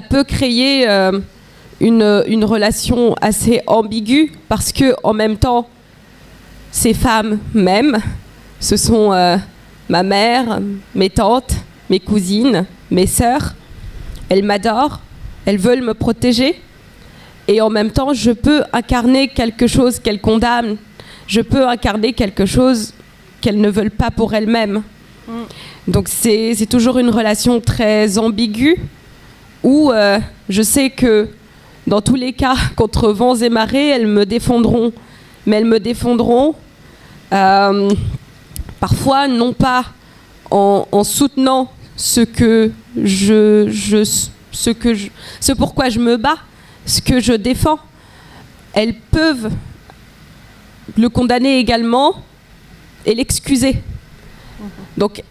peut créer une relation assez ambiguë parce que en même temps, ces femmes m'aiment. Ce sont ma mère, mes tantes, mes cousines, mes sœurs. Elles m'adorent, elles veulent me protéger. Et en même temps, je peux incarner quelque chose qu'elles condamnent. Je peux incarner quelque chose qu'elles ne veulent pas pour elles-mêmes. Donc c'est toujours une relation très ambiguë où je sais que dans tous les cas, contre vents et marées, elles me défendront. Mais elles me défendront parfois non pas en soutenant ce pourquoi je me bats, ce que je défends. Elles peuvent le condamner également et l'excuser. Donc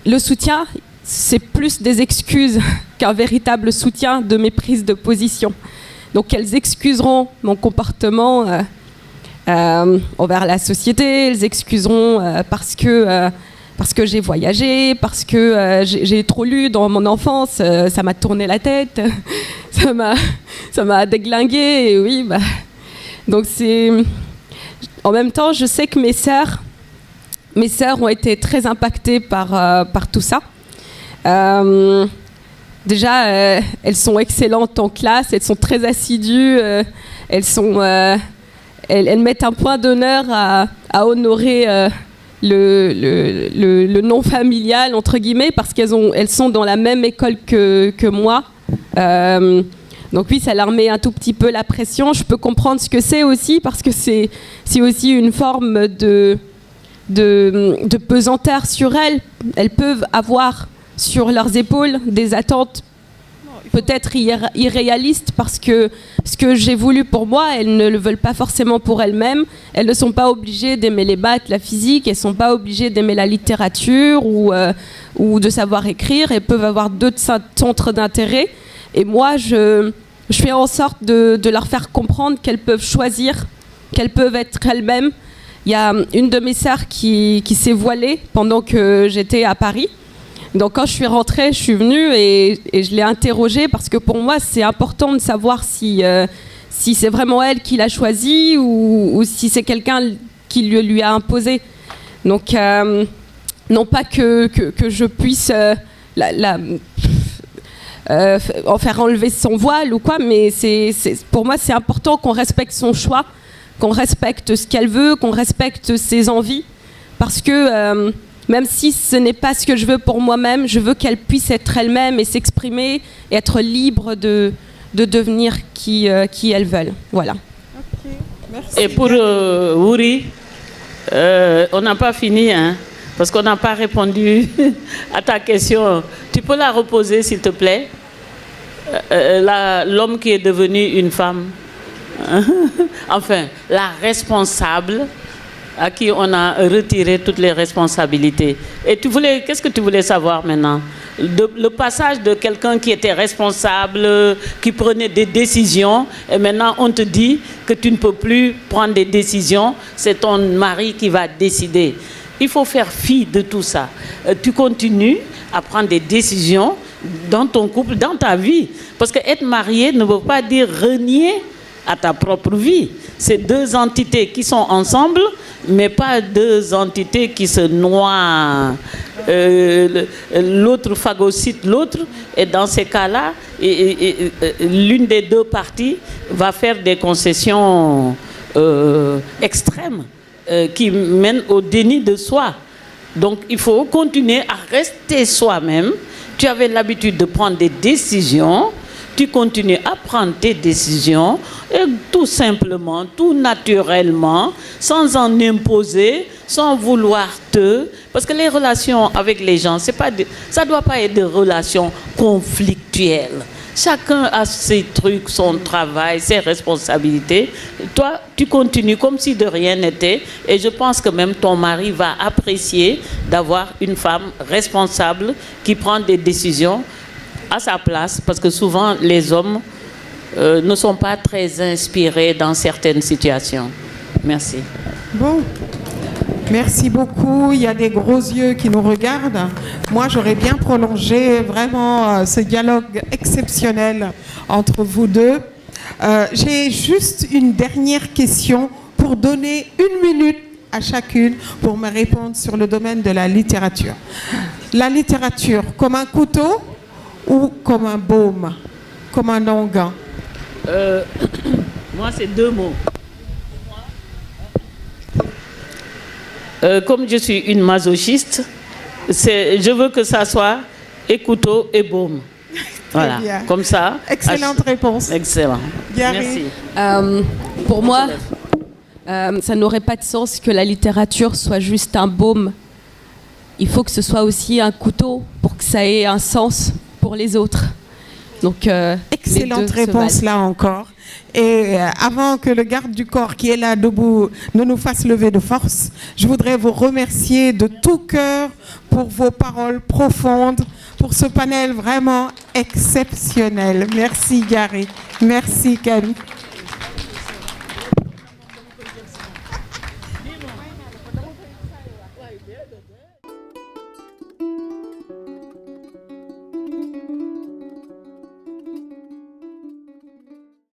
le soutien, c'est plus des excuses qu'un véritable soutien de mes prises de position. Donc elles excuseront mon comportement envers la société, elles excuseront parce que j'ai voyagé, parce que j'ai trop lu dans mon enfance, ça m'a tourné la tête, ça m'a déglingué, et oui, donc c'est... En même temps, je sais que mes sœurs ont été très impactées par tout ça. Déjà, elles sont excellentes en classe, elles sont très assidues, elles mettent un point d'honneur à honorer le nom familial, entre guillemets, parce elles sont dans la même école que moi. Donc oui, ça leur met un tout petit peu la pression. Je peux comprendre ce que c'est aussi, parce que c'est aussi une forme de pesanteur sur elles. Elles peuvent avoir sur leurs épaules des attentes peut-être irréalistes, parce que ce que j'ai voulu pour moi, elles ne le veulent pas forcément pour elles-mêmes. Elles ne sont pas obligées d'aimer les maths, la physique, elles ne sont pas obligées d'aimer la littérature ou de savoir écrire. Elles peuvent avoir d'autres centres d'intérêt. Et moi, je fais en sorte de leur faire comprendre qu'elles peuvent choisir, qu'elles peuvent être elles-mêmes. Il y a une de mes sœurs qui s'est voilée pendant que j'étais à Paris. Donc quand je suis rentrée, je suis venue et je l'ai interrogée, parce que pour moi, c'est important de savoir si c'est vraiment elle qui l'a choisi ou si c'est quelqu'un qui lui a imposé. Donc, non pas que je puisse en faire enlever son voile ou quoi, mais pour moi, c'est important qu'on respecte son choix, qu'on respecte ce qu'elle veut, qu'on respecte ses envies, parce que même si ce n'est pas ce que je veux pour moi-même, je veux qu'elle puisse être elle-même et s'exprimer et être libre de devenir qui elles veulent. Voilà. Okay. Merci. Et pour Wuri, on n'a pas fini, hein, parce qu'on n'a pas répondu à ta question. Tu peux la reposer, s'il te plaît? L'homme qui est devenu une femme, enfin, la responsable, à qui on a retiré toutes les responsabilités. Et qu'est-ce que tu voulais savoir maintenant? Le passage de quelqu'un qui était responsable, qui prenait des décisions, et maintenant on te dit que tu ne peux plus prendre des décisions, c'est ton mari qui va décider. Il faut faire fi de tout ça. Tu continues à prendre des décisions dans ton couple, dans ta vie. Parce qu'être marié ne veut pas dire renier à ta propre vie. C'est deux entités qui sont ensemble, mais pas deux entités qui se noient. L'autre phagocyte l'autre, et dans ces cas-là, l'une des deux parties va faire des concessions extrêmes qui mènent au déni de soi. Donc il faut continuer à rester soi-même. Tu avais l'habitude de prendre des décisions, tu continues à prendre tes décisions, et tout simplement, tout naturellement, sans en imposer, sans vouloir parce que les relations avec les gens, ça ne doit pas être des relations conflictuelles. Chacun a ses trucs, son travail, ses responsabilités. Toi, tu continues comme si de rien n'était, et je pense que même ton mari va apprécier d'avoir une femme responsable qui prend des décisions à sa place, parce que souvent les hommes ne sont pas très inspirés dans certaines situations. Merci. Bon, merci beaucoup. Il y a des gros yeux qui nous regardent. Moi, j'aurais bien prolongé vraiment ce dialogue exceptionnel entre vous deux. J'ai juste une dernière question pour donner 1 minute à chacune pour me répondre sur le domaine de la littérature. La littérature comme un couteau ou comme un baume, comme un onguent? Moi, c'est 2 mots. Comme je suis une masochiste, je veux que ça soit et couteau et baume. Voilà, bien. Comme ça. Excellente réponse. Excellent. Merci. Pour moi, ça n'aurait pas de sens que la littérature soit juste un baume. Il faut que ce soit aussi un couteau pour que ça ait un sens pour les autres. Donc, excellente réponse là encore. Et avant que le garde du corps qui est là debout ne nous fasse lever de force, je voudrais vous remercier de tout cœur pour vos paroles profondes, pour ce panel vraiment exceptionnel. Merci Gary, merci Camille.